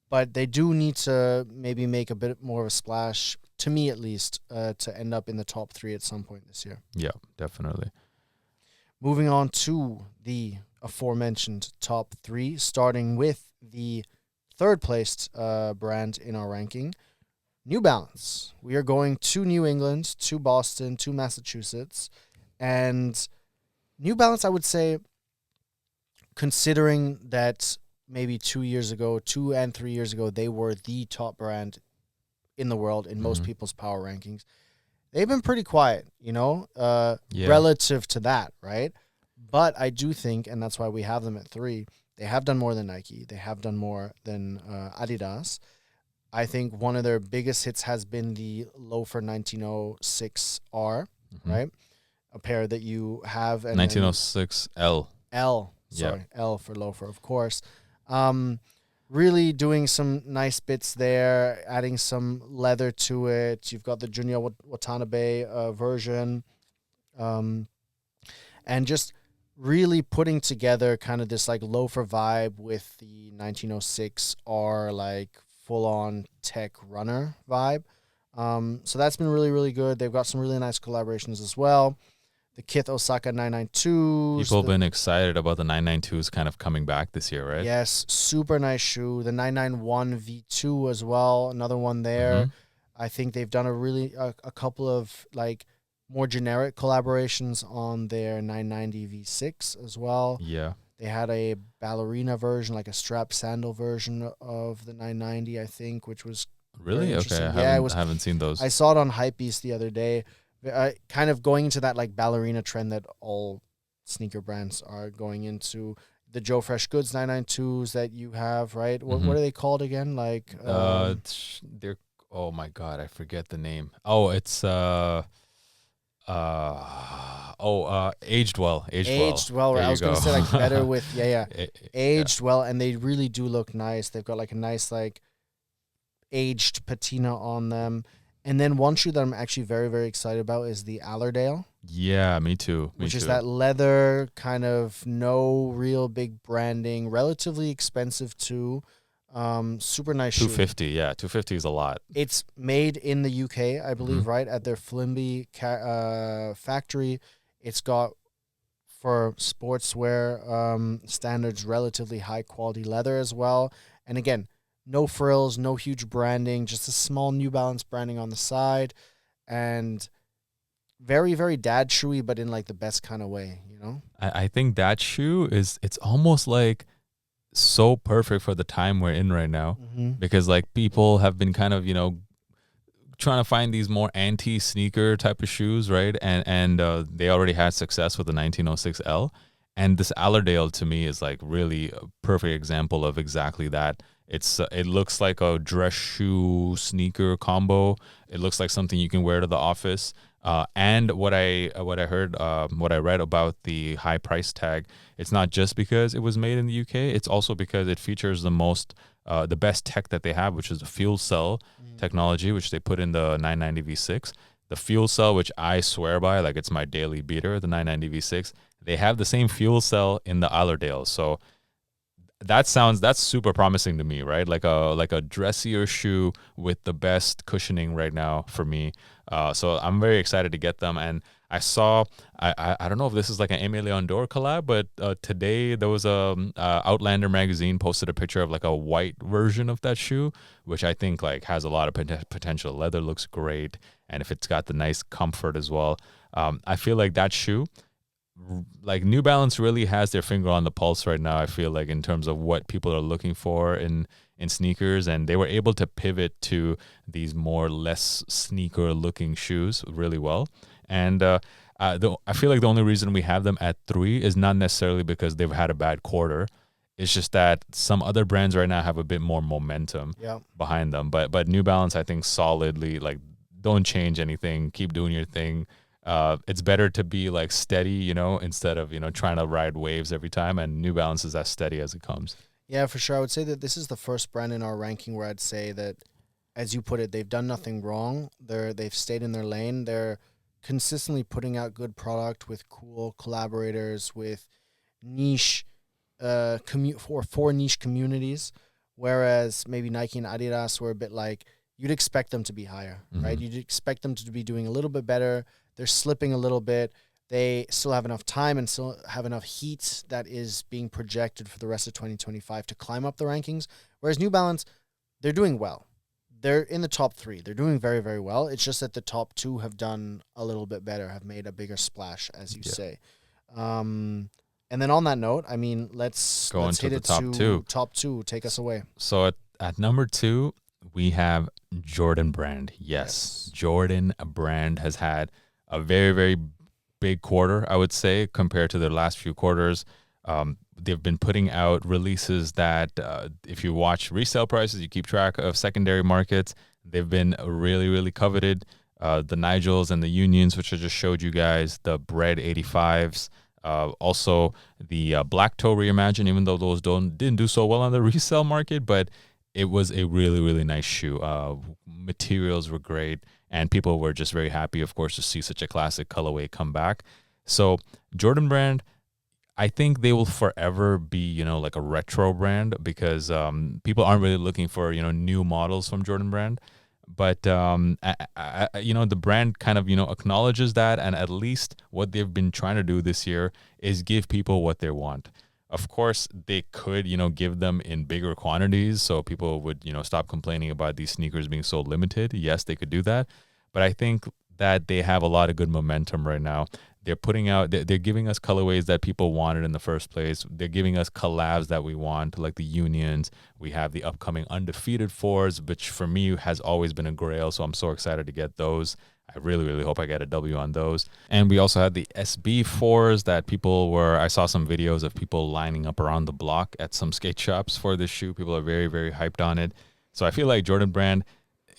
[SPEAKER 2] but they do need to maybe make a bit more of a splash, to me at least, to end up in the top 3 at some point this year.
[SPEAKER 1] Yeah, definitely.
[SPEAKER 2] Moving on to the aforementioned top 3, starting with the third placed brand in our ranking, New Balance. We are going to New England, to Boston, to Massachusetts. And New Balance, I would say, considering that maybe 2 and 3 years ago, they were the top brand in the world in most people's power rankings, they've been pretty quiet, relative to that, right? But I do think, and that's why we have them at 3, they have done more than Nike. They have done more than Adidas. I think one of their biggest hits has been the Loafer 1906R. right? A pair that you have. And
[SPEAKER 1] 1906 L.
[SPEAKER 2] L, sorry, L for loafer, of course. Really doing some nice bits there, adding some leather to it. You've got the Junior Watanabe version, and just really putting together kind of this like loafer vibe with the 1906 R like full on tech runner vibe. So that's been really, really good. They've got some really nice collaborations as well. The Kith Osaka 992s.
[SPEAKER 1] People have been excited about the 992s kind of coming back this year, right?
[SPEAKER 2] Yes, super nice shoe. The 991 V2 as well, another one there. I think they've done a couple of like more generic collaborations on their 990 V6 as well.
[SPEAKER 1] Yeah.
[SPEAKER 2] They had a ballerina version, like a strap sandal version of the 990, I think, which was
[SPEAKER 1] really okay. I haven't seen those.
[SPEAKER 2] I saw it on Hypebeast the other day. Kind of going into that like ballerina trend that all sneaker brands are going into. The Joe Fresh Goods 992s that you have, right? What are they called again? Like
[SPEAKER 1] they're, oh my god, I forget the name. Oh, it's aged well.
[SPEAKER 2] Aged well. Right? I was gonna say like better with aged well, and they really do look nice. They've got like a nice like aged patina on them. And then one shoe that I'm actually very, very excited about is the Allerdale.
[SPEAKER 1] Yeah, me too.
[SPEAKER 2] Which is that leather kind of no real big branding, relatively expensive too. Super nice shoe.
[SPEAKER 1] 250, yeah. 250 is a lot.
[SPEAKER 2] It's made in the UK, I believe, right? At their Flimby factory. It's got, for sportswear standards, relatively high quality leather as well. And again, no frills, no huge branding, just a small New Balance branding on the side, and very, very dad shoey, but in like the best kind of way, you know?
[SPEAKER 1] I think that shoe it's almost like so perfect for the time we're in right now, because like people have been kind of, you know, trying to find these more anti-sneaker type of shoes, right? And they already had success with the 1906L. And this Allerdale to me is like really a perfect example of exactly that. It looks like a dress shoe sneaker combo. It looks like something you can wear to the office. And what I read about the high price tag, it's not just because it was made in the UK. It's also because it features the best tech that they have, which is the fuel cell technology, which they put in the 990 V6. The fuel cell, which I swear by, like it's my daily beater, the 990 V6. They have the same fuel cell in the Allerdale. So that's super promising to me, right? Like a dressier shoe with the best cushioning right now for me. So I'm very excited to get them. And I saw, I don't know if this is like an Aimé Leon Dore collab, but today there was Outlander magazine posted a picture of like a white version of that shoe, which I think like has a lot of potential. Leather looks great, and if it's got the nice comfort as well, I feel like that shoe, like New Balance really has their finger on the pulse right now, I feel like, in terms of what people are looking for in sneakers, and they were able to pivot to these more less sneaker looking shoes really well. And I feel like the only reason we have them at 3 is not necessarily because they've had a bad quarter. It's just that some other brands right now have a bit more momentum behind them. But New Balance, I think, solidly, like, don't change anything, keep doing your thing. It's better to be like steady, you know, instead of, you know, trying to ride waves every time. And New Balance is as steady as it comes.
[SPEAKER 2] Yeah, for sure. I would say that this is the first brand in our ranking where I'd say that, as you put it, they've done nothing wrong. They've stayed in their lane. They're consistently putting out good product with cool collaborators, with niche for niche communities. Whereas maybe Nike and Adidas were a bit like, you'd expect them to be higher, right? You'd expect them to be doing a little bit better. They're slipping a little bit. They still have enough time and still have enough heat that is being projected for the rest of 2025 to climb up the rankings. Whereas New Balance, they're doing well. They're in the top 3. They're doing very, very well. It's just that the top 2 have done a little bit better, have made a bigger splash, as you say. And then on that note, I mean, let's hit it to top 2. Take us away.
[SPEAKER 1] So at number 2, we have Jordan Brand. Yes. Jordan Brand has had a very, very big quarter, I would say, compared to their last few quarters. They've been putting out releases that, if you watch resale prices, you keep track of secondary markets, they've been really, really coveted. the Nigels and the Unions, which I just showed you guys, the Bread 85s, also the Black Toe Reimagine, even though those didn't do so well on the resale market, but it was a really, really nice shoe. Materials were great, and people were just very happy, of course, to see such a classic colorway come back. So Jordan Brand, I think they will forever be, like a retro brand, because people aren't really looking for, new models from Jordan Brand. But, the brand kind of, acknowledges that. And at least what they've been trying to do this year is give people what they want. Of course, they could, give them in bigger quantities so people would, stop complaining about these sneakers being so limited. Yes, they could do that. But I think that they have a lot of good momentum right now. They're putting out, they're giving us colorways that people wanted in the first place. They're giving us collabs that we want, like the Unions. We have the upcoming Undefeated 4s, which for me has always been a grail. So I'm so excited to get those. I really, really hope I get a W on those. And we also had the SB 4s that I saw some videos of people lining up around the block at some skate shops for this shoe. People are very, very hyped on it. So I feel like Jordan Brand,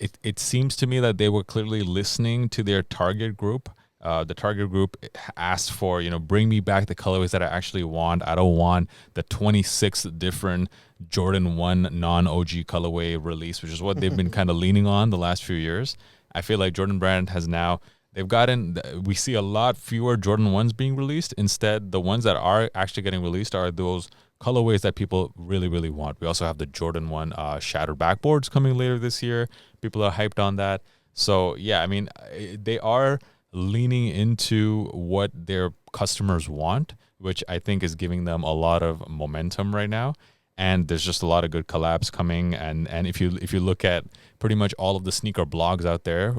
[SPEAKER 1] it seems to me that they were clearly listening to their target group. The target group asked for, bring me back the colorways that I actually want. I don't want the 26 different Jordan 1 non-OG colorway release, which is what they've been kind of leaning on the last few years. I feel like Jordan Brand has now, we see a lot fewer Jordan 1s being released. Instead, the ones that are actually getting released are those colorways that people really, really want. We also have the Jordan 1 shattered backboards coming later this year. People are hyped on that. So, yeah, I mean, they are leaning into what their customers want, which I think is giving them a lot of momentum right now. And there's just a lot of good collabs coming. And if you look at pretty much all of the sneaker blogs out there,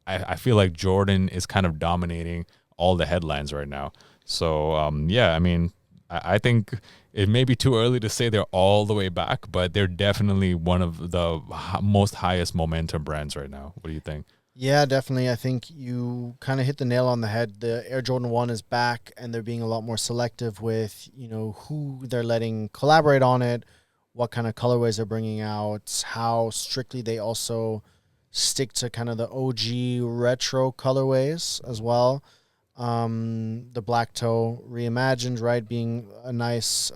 [SPEAKER 1] I feel like Jordan is kind of dominating all the headlines right now. So, yeah, I mean, I think it may be too early to say they're all the way back, but they're definitely one of the most highest momentum brands right now. What do you think?
[SPEAKER 2] Yeah, definitely. I think you kind of hit the nail on the head. The Air Jordan 1 is back, and they're being a lot more selective with, who they're letting collaborate on it, what kind of colorways they're bringing out, how strictly they also stick to kind of the OG retro colorways as well. The Black Toe Reimagined, right, being a nice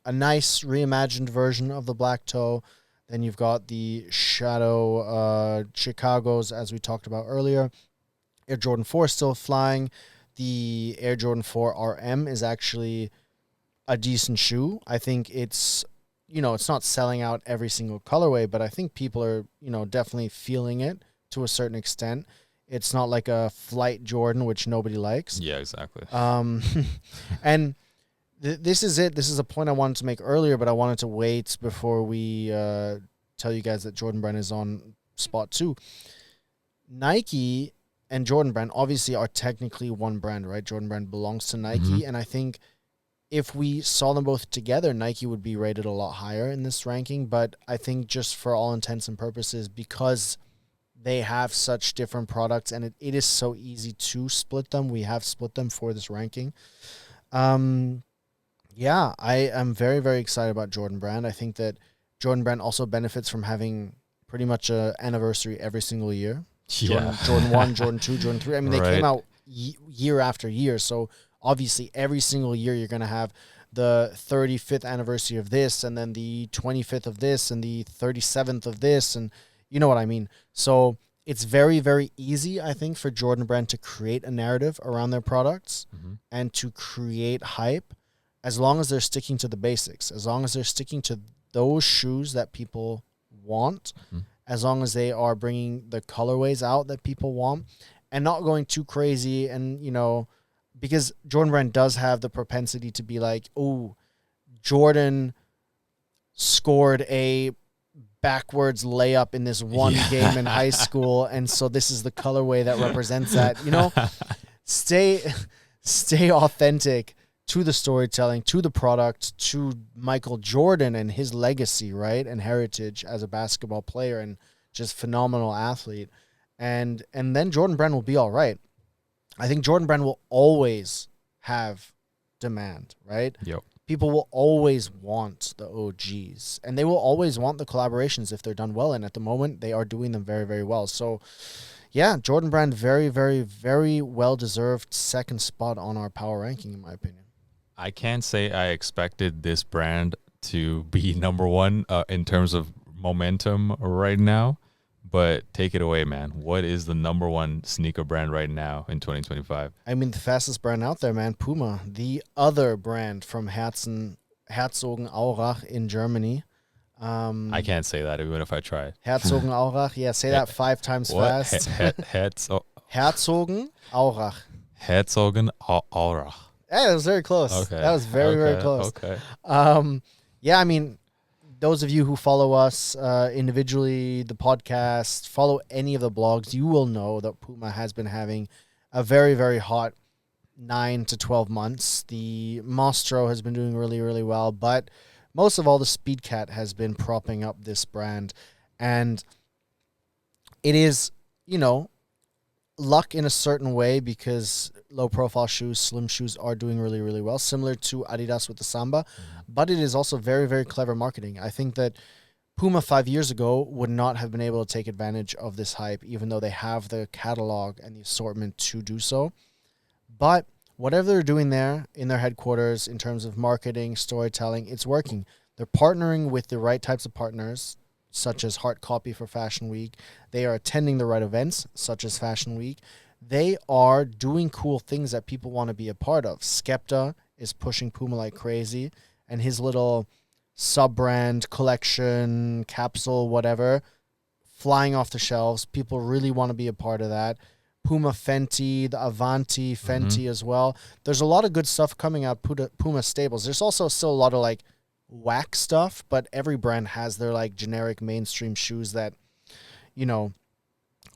[SPEAKER 2] reimagined version of the Black Toe. Then you've got the Shadow Chicago's, as we talked about earlier. Air Jordan 4 still flying. The Air Jordan 4 RM is actually a decent shoe. I think it's, it's not selling out every single colorway, but I think people are, definitely feeling it to a certain extent. It's not like a Flight Jordan, which nobody likes.
[SPEAKER 1] Yeah, exactly.
[SPEAKER 2] And this is it. This is a point I wanted to make earlier, but I wanted to wait before we tell you guys that Jordan Brand is on spot 2. Nike and Jordan Brand obviously are technically one brand, right? Jordan Brand belongs to Nike, and I think if we saw them both together, Nike would be rated a lot higher in this ranking, but I think just for all intents and purposes, because they have such different products and it is so easy to split them, we have split them for this ranking. Yeah, I am very, very excited about Jordan Brand. I think that Jordan Brand also benefits from having pretty much an anniversary every single year.
[SPEAKER 1] Yeah.
[SPEAKER 2] Jordan 1, Jordan 2, Jordan 3. I mean, they
[SPEAKER 1] Right.
[SPEAKER 2] came out year after year. So obviously every single year you're going to have the 35th anniversary of this and then the 25th of this and the 37th of this. And you know what I mean? So it's very, very easy, I think, for Jordan Brand to create a narrative around their products and to create hype, as long as they're sticking to the basics, as long as they're sticking to those shoes that people want, as long as they are bringing the colorways out that people want and not going too crazy. And, because Jordan Brand does have the propensity to be like, oh, Jordan scored a backwards layup in this one game in high school, and so this is the colorway that represents that. Stay authentic to the storytelling, to the product, to Michael Jordan and his legacy, right, and heritage as a basketball player and just phenomenal athlete, and then Jordan Brand will be all right. I think Jordan Brand will always have demand, right?
[SPEAKER 1] Yep.
[SPEAKER 2] People will always want the OGs, and they will always want the collaborations if they're done well. And at the moment, they are doing them very, very well. So, Yeah, Jordan Brand, very, very, very well-deserved second spot on our power ranking, in my opinion.
[SPEAKER 1] I can't say I expected this brand to be number one in terms of momentum right now, but take it away, man. What is the number one sneaker brand right now in 2025?
[SPEAKER 2] I mean, the fastest brand out there, man, Puma, the other brand from Herzogenaurach in Germany.
[SPEAKER 1] I can't say that even if I try.
[SPEAKER 2] Herzogenaurach, yeah, say that 5 times
[SPEAKER 1] What?
[SPEAKER 2] fast.
[SPEAKER 1] Herzogenaurach.
[SPEAKER 2] Herzogenaurach. Yeah, that was very close.
[SPEAKER 1] Okay.
[SPEAKER 2] That was very, very close.
[SPEAKER 1] Okay.
[SPEAKER 2] Yeah, I mean, those of you who follow us individually, the podcast, follow any of the blogs, you will know that Puma has been having a very, very hot 9 to 12 months. The Mostro has been doing really, really well, but most of all, the Speedcat has been propping up this brand. And it is, luck in a certain way because low-profile shoes, slim shoes are doing really, really well, similar to Adidas with the Samba. But it is also very, very clever marketing. I think that Puma 5 years ago would not have been able to take advantage of this hype, even though they have the catalog and the assortment to do so. But whatever they're doing there in their headquarters in terms of marketing, storytelling, it's working. They're partnering with the right types of partners, such as Hard Copy for Fashion Week. They are attending the right events, such as Fashion Week. They are doing cool things that people want to be a part of. Skepta is pushing Puma like crazy, and his little sub-brand collection, capsule, whatever, flying off the shelves. People really want to be a part of that. Puma Fenty, the Avanti Fenty as well. There's a lot of good stuff coming out Puma stables. There's also still a lot of like whack stuff, but every brand has their like generic mainstream shoes that,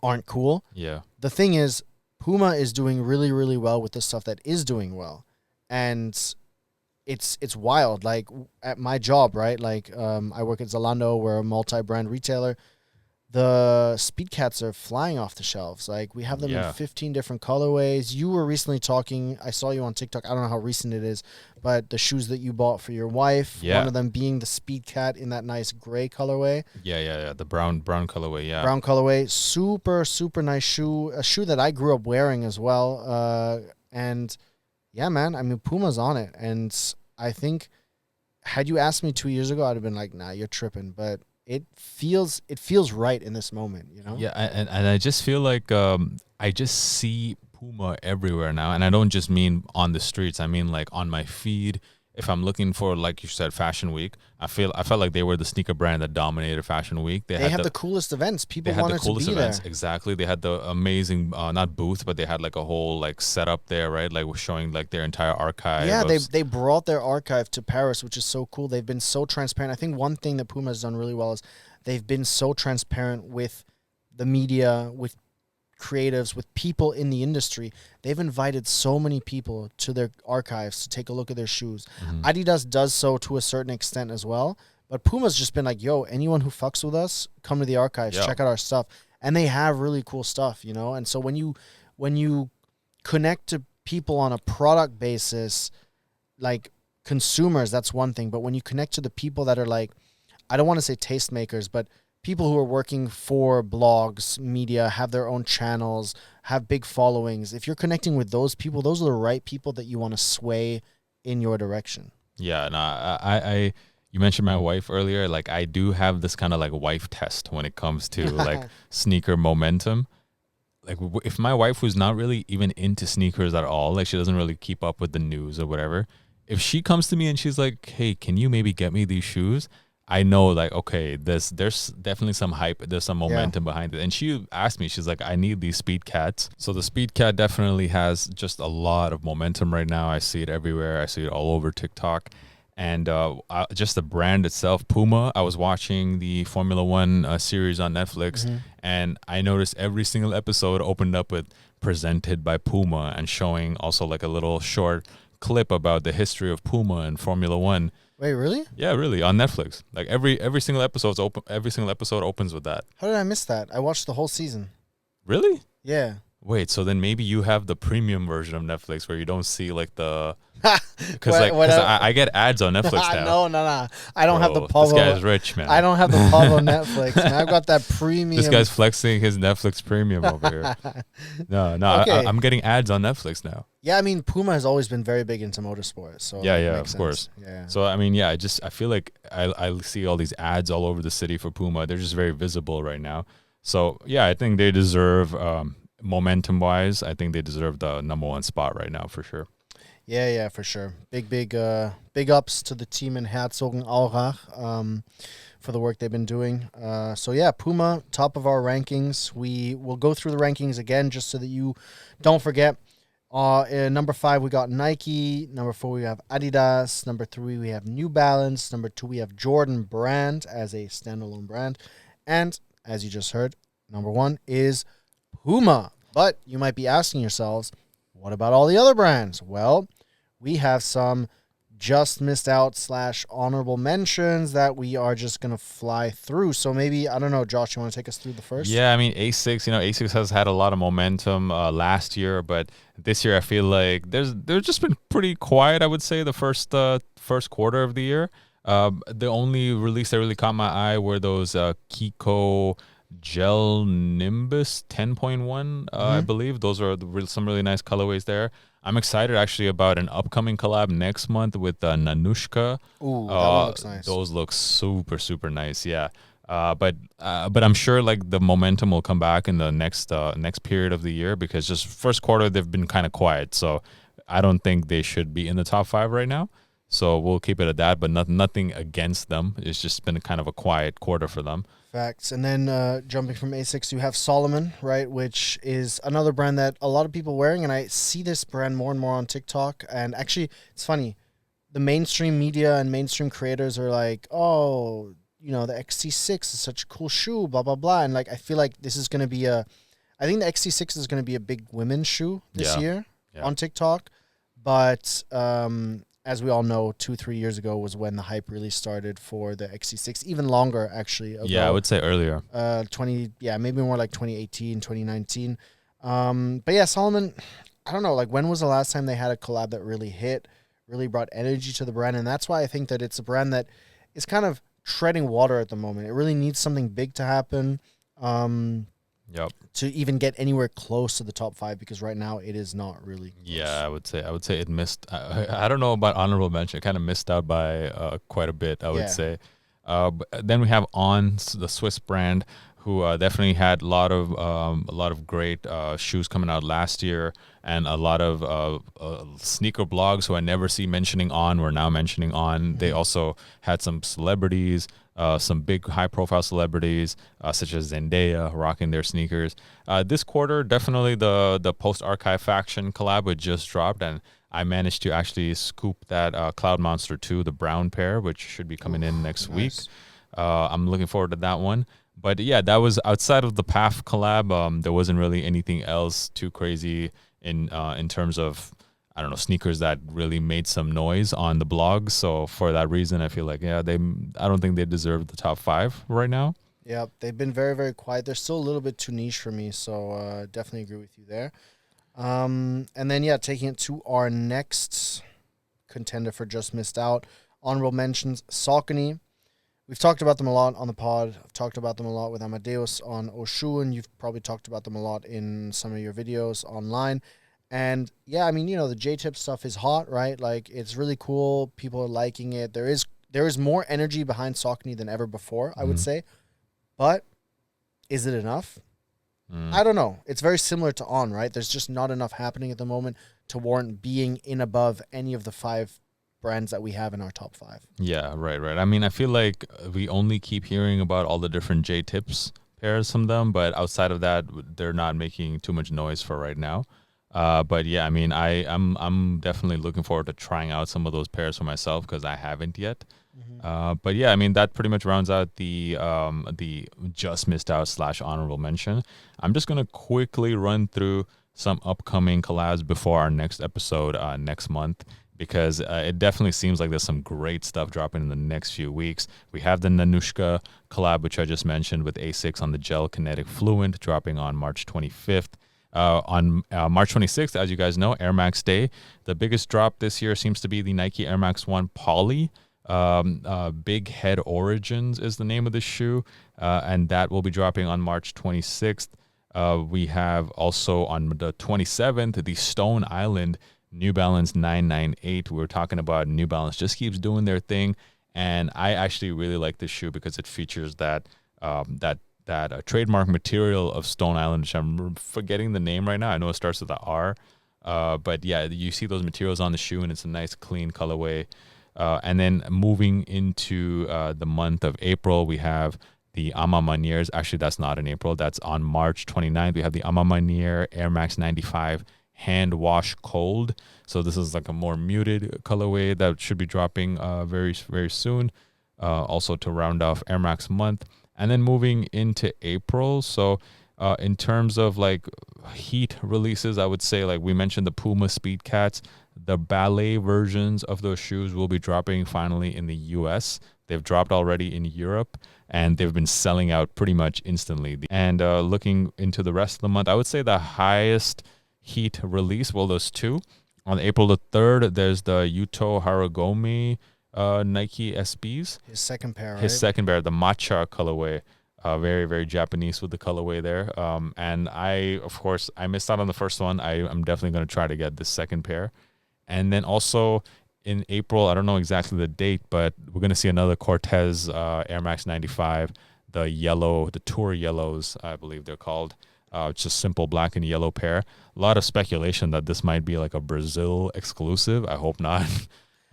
[SPEAKER 2] aren't cool.
[SPEAKER 1] Yeah.
[SPEAKER 2] The thing is, Puma is doing really, really well with the stuff that is doing well. And it's wild. Like at my job, right? Like I work at Zalando. We're a multi-brand retailer. The Speedcats are flying off the shelves. Like we have them in 15 different colorways. You were recently talking, I saw you on TikTok. I don't know how recent it is, but the shoes that you bought for your wife, one of them being the Speedcat in that nice gray colorway.
[SPEAKER 1] Yeah. The brown colorway, yeah.
[SPEAKER 2] Brown colorway. Super, super nice shoe. A shoe that I grew up wearing as well. And yeah, man, I mean, Puma's on it. And I think had you asked me 2 years ago, I'd have been like, nah, you're tripping. But it feels right in this moment,
[SPEAKER 1] Yeah, and I just feel like I just see Puma everywhere now, and I don't just mean on the streets. I mean like on my feed. If I'm looking for, like you said, Fashion Week, I felt like they were the sneaker brand that dominated Fashion Week.
[SPEAKER 2] They have the coolest events. People wanted to be there. They had the coolest events,
[SPEAKER 1] exactly. They had the amazing, not booth, but they had like a whole like setup there, right? Like showing like their entire archive.
[SPEAKER 2] Yeah, they brought their archive to Paris, which is so cool. They've been so transparent. I think one thing that Puma has done really well is they've been so transparent with the media, with creatives, with people in the industry. They've invited so many people to their archives to take a look at their shoes. Adidas does so to a certain extent as well, but Puma's just been like, yo, anyone who fucks with us, come to the archives, check out our stuff. And they have really cool stuff, and so when you connect to people on a product basis, like consumers, that's one thing, but when you connect to the people that are like, I don't want to say tastemakers, but people who are working for blogs, media, have their own channels, have big followings. If you're connecting with those people, those are the right people that you want to sway in your direction.
[SPEAKER 1] Yeah, and I you mentioned my wife earlier. Like I do have this kind of like wife test when it comes to like sneaker momentum. Like if my wife was not really even into sneakers at all, like she doesn't really keep up with the news or whatever, if she comes to me and she's like, hey, can you maybe get me these shoes? I know, like, okay, there's definitely some hype, there's some momentum behind it. And she asked me, she's like, I need these Speedcats. So the Speedcat definitely has just a lot of momentum right now. I see it everywhere. I see it all over TikTok. And just the brand itself, Puma, I was watching the Formula One series on Netflix, and I noticed every single episode opened up with presented by Puma and showing also like a little short clip about the history of Puma and Formula One.
[SPEAKER 2] Wait, really?
[SPEAKER 1] Yeah, really, on Netflix. Like every single episode's open. Every single episode opens with that.
[SPEAKER 2] How did I miss that? I watched the whole season.
[SPEAKER 1] Really?
[SPEAKER 2] Yeah.
[SPEAKER 1] Wait, so then maybe you have the premium version of Netflix where you don't see like the because I get ads on Netflix now.
[SPEAKER 2] No. I don't have the
[SPEAKER 1] Bro,
[SPEAKER 2] Pablo.
[SPEAKER 1] this guy's rich, man.
[SPEAKER 2] I don't have the Pablo Netflix, man. I've got that premium.
[SPEAKER 1] This guy's flexing his Netflix premium over here. No,
[SPEAKER 2] Okay.
[SPEAKER 1] I'm getting ads on Netflix now.
[SPEAKER 2] Yeah, I mean, Puma has always been very big into motorsports. So
[SPEAKER 1] Yeah,
[SPEAKER 2] it
[SPEAKER 1] of
[SPEAKER 2] makes
[SPEAKER 1] course.
[SPEAKER 2] sense. Yeah.
[SPEAKER 1] So I mean, yeah, I feel like I see all these ads all over the city for Puma. They're just very visible right now. So yeah, I think they deserve momentum wise. I think they deserve the number one spot right now for sure.
[SPEAKER 2] Yeah, for sure. Big ups to the team in Herzogenaurach for the work they've been doing. So yeah, Puma, top of our rankings. We will go through the rankings again just so that you don't forget. In number 5, we got Nike. Number 4, we have Adidas. Number 3, we have New Balance. Number 2, we have Jordan Brand as a standalone brand. And as you just heard, number 1 is Puma. But you might be asking yourselves, what about all the other brands? Well, we have some just missed out / honorable mentions that we are just going to fly through. So maybe, I don't know, Josh, you want to take us through the first?
[SPEAKER 1] Yeah, I mean, Asics, Asics has had a lot of momentum last year, but this year I feel like they've just been pretty quiet, I would say, the first quarter of the year. The only release that really caught my eye were those Kiko Gel Nimbus 10.1, I believe. Those are some really nice colorways there. I'm excited actually about an upcoming collab next month with Nanushka.
[SPEAKER 2] Ooh, that one looks nice.
[SPEAKER 1] Those look super, super nice, yeah. But I'm sure like the momentum will come back in the next period of the year because just first quarter they've been kind of quiet. So I don't think they should be in the top 5 right now. So we'll keep it at that, but nothing against them. It's just been kind of a quiet quarter for them.
[SPEAKER 2] Facts. And then jumping from Asics, you have Solomon, right, which is another brand that a lot of people wearing, and I see this brand more and more on TikTok. And actually, it's funny. The mainstream media and mainstream creators are like, oh, the XT6 is such a cool shoe, blah, blah, blah. And, like, I feel like this is going to be I think the XT6 is going to be a big women's shoe this year on TikTok. But as we all know, 2-3 years ago was when the hype really started for the XT6, even longer actually ago.
[SPEAKER 1] Yeah, I would say earlier.
[SPEAKER 2] Maybe more like 2018, 2019. But yeah, Solomon, I don't know, like when was the last time they had a collab that really hit, really brought energy to the brand? And that's why I think that it's a brand that is kind of treading water at the moment. It really needs something big to happen. To even get anywhere close to the top 5, because right now it is not really close.
[SPEAKER 1] Yeah, I would say it missed. I don't know about honorable mention. It kind of missed out by quite a bit, I would say. But then we have On, the Swiss brand, who definitely had a lot of great shoes coming out last year, and a lot of sneaker blogs who I never see mentioning On were now mentioning On. Mm-hmm. They also had some celebrities. Some big high-profile celebrities such as Zendaya rocking their sneakers. This quarter, definitely the post-archive faction collab would just dropped, and I managed to actually scoop that Cloud Monster 2, the brown pair, which should be coming in next week. I'm looking forward to that one. But yeah, that was outside of the PAF collab. There wasn't really anything else too crazy in terms of, I don't know, sneakers that really made some noise on the blog. So for that reason, I feel like, I don't think they deserve the top 5 right now.
[SPEAKER 2] Yeah, they've been very, very quiet. They're still a little bit too niche for me. So definitely agree with you there. And then, taking it to our next contender for just missed out, honorable mentions, Saucony. We've talked about them a lot on the pod. I've talked about them a lot with Amadeus on Oshun. You've probably talked about them a lot in some of your videos online. And yeah, I mean, the J-tip stuff is hot, right? Like, it's really cool. People are liking it. There is more energy behind Saucony than ever before, I would say. But is it enough? I don't know. It's very similar to On, right? There's just not enough happening at the moment to warrant being in above any of the 5 brands that we have in our top 5.
[SPEAKER 1] Yeah, right. I mean, I feel like we only keep hearing about all the different J-tips pairs from them, but outside of that, they're not making too much noise for right now. But yeah, I mean, I'm definitely looking forward to trying out some of those pairs for myself because I haven't yet. But yeah, I mean, that pretty much rounds out the just missed out / honorable mention. I'm just gonna quickly run through some upcoming collabs before our next episode next month, because it definitely seems like there's some great stuff dropping in the next few weeks. We have the Nanushka collab, which I just mentioned, with Asics on the Gel Kinetic Fluent, dropping on March 25th. On March 26th, as you guys know, Air Max Day. The biggest drop this year seems to be the Nike Air Max 1 Poly. Big Head Origins is the name of the shoe, and that will be dropping on March 26th. We have also on the 27th, the Stone Island New Balance 998. We were talking about New Balance just keeps doing their thing, and I actually really like this shoe because it features that trademark material of Stone Island, which I'm forgetting the name right now. I know it starts with a R, but yeah, you see those materials on the shoe, and it's a nice, clean colorway. And then moving into the month of April, we have the Ama Maniers. Actually, that's not in April. That's on March 29th. We have the Ama Manier Air Max 95 Hand Wash Cold. So this is like a more muted colorway that should be dropping very, very soon. Also to round off Air Max month. And then moving into April. So in terms of like heat releases, I would say, like we mentioned, the Puma Speed Cats. The ballet versions of those shoes will be dropping finally in the US. They've dropped already in Europe, and they've been selling out pretty much instantly. And looking into the rest of the month, I would say the highest heat release, well, there's two. On April the 3rd, there's the Yuto Haragome Nike SBs.
[SPEAKER 2] His second pair, right?
[SPEAKER 1] His second pair, the matcha colorway. Very, very Japanese with the colorway there. And of course, I missed out on the first one. I'm definitely going to try to get this second pair. And then also in April, I don't know exactly the date, but we're going to see another Cortez Air Max 95, the Tour Yellows, I believe they're called. It's just simple black and yellow pair. A lot of speculation that this might be like a Brazil exclusive. I hope not.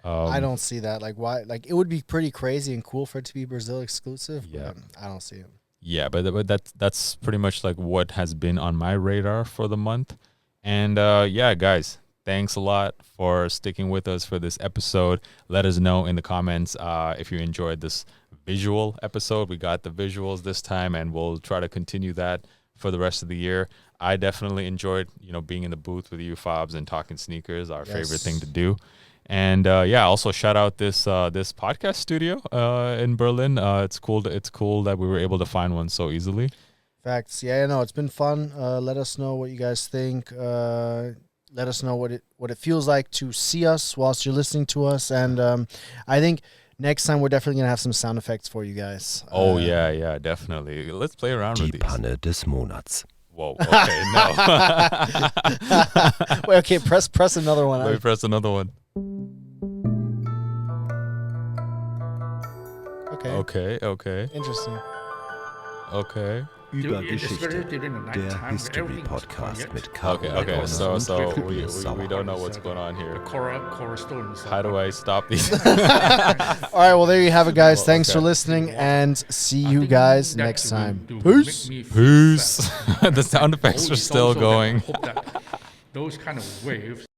[SPEAKER 2] I don't see that. Like, why? Like, it would be pretty crazy and cool for it to be Brazil exclusive.
[SPEAKER 1] Yeah,
[SPEAKER 2] but I don't see it.
[SPEAKER 1] Yeah, but that's pretty much like what has been on my radar for the month. And yeah, guys, thanks a lot for sticking with us for this episode. Let us know in the comments if you enjoyed this visual episode. We got the visuals this time, and we'll try to continue that for the rest of the year. I definitely enjoyed, being in the booth with you, Fabs, and talking sneakers, our favorite thing to do. And yeah, also shout out this podcast studio in Berlin. It's cool that we were able to find one so easily.
[SPEAKER 2] Facts. Yeah, no, it's been fun. Let us know what you guys think. Let us know what it feels like to see us whilst you're listening to us. And I think next time we're definitely gonna have some sound effects for you guys.
[SPEAKER 1] Oh yeah, definitely. Let's play around with these.
[SPEAKER 3] Die Panne des Monats.
[SPEAKER 1] Whoa. Okay, no.
[SPEAKER 2] Wait. Okay. Press another one.
[SPEAKER 1] Let me press another one. Okay.
[SPEAKER 2] Interesting.
[SPEAKER 1] Okay.
[SPEAKER 3] Über Geschichte, der History Podcast mit Caro.
[SPEAKER 1] Okay. So we don't know what's going on here. How do I stop these?
[SPEAKER 2] All right. Well, there you have it, guys. Thanks for listening, and see you guys next time. Peace.
[SPEAKER 1] Peace. The sound effects are still going.
[SPEAKER 4] Those kind of waves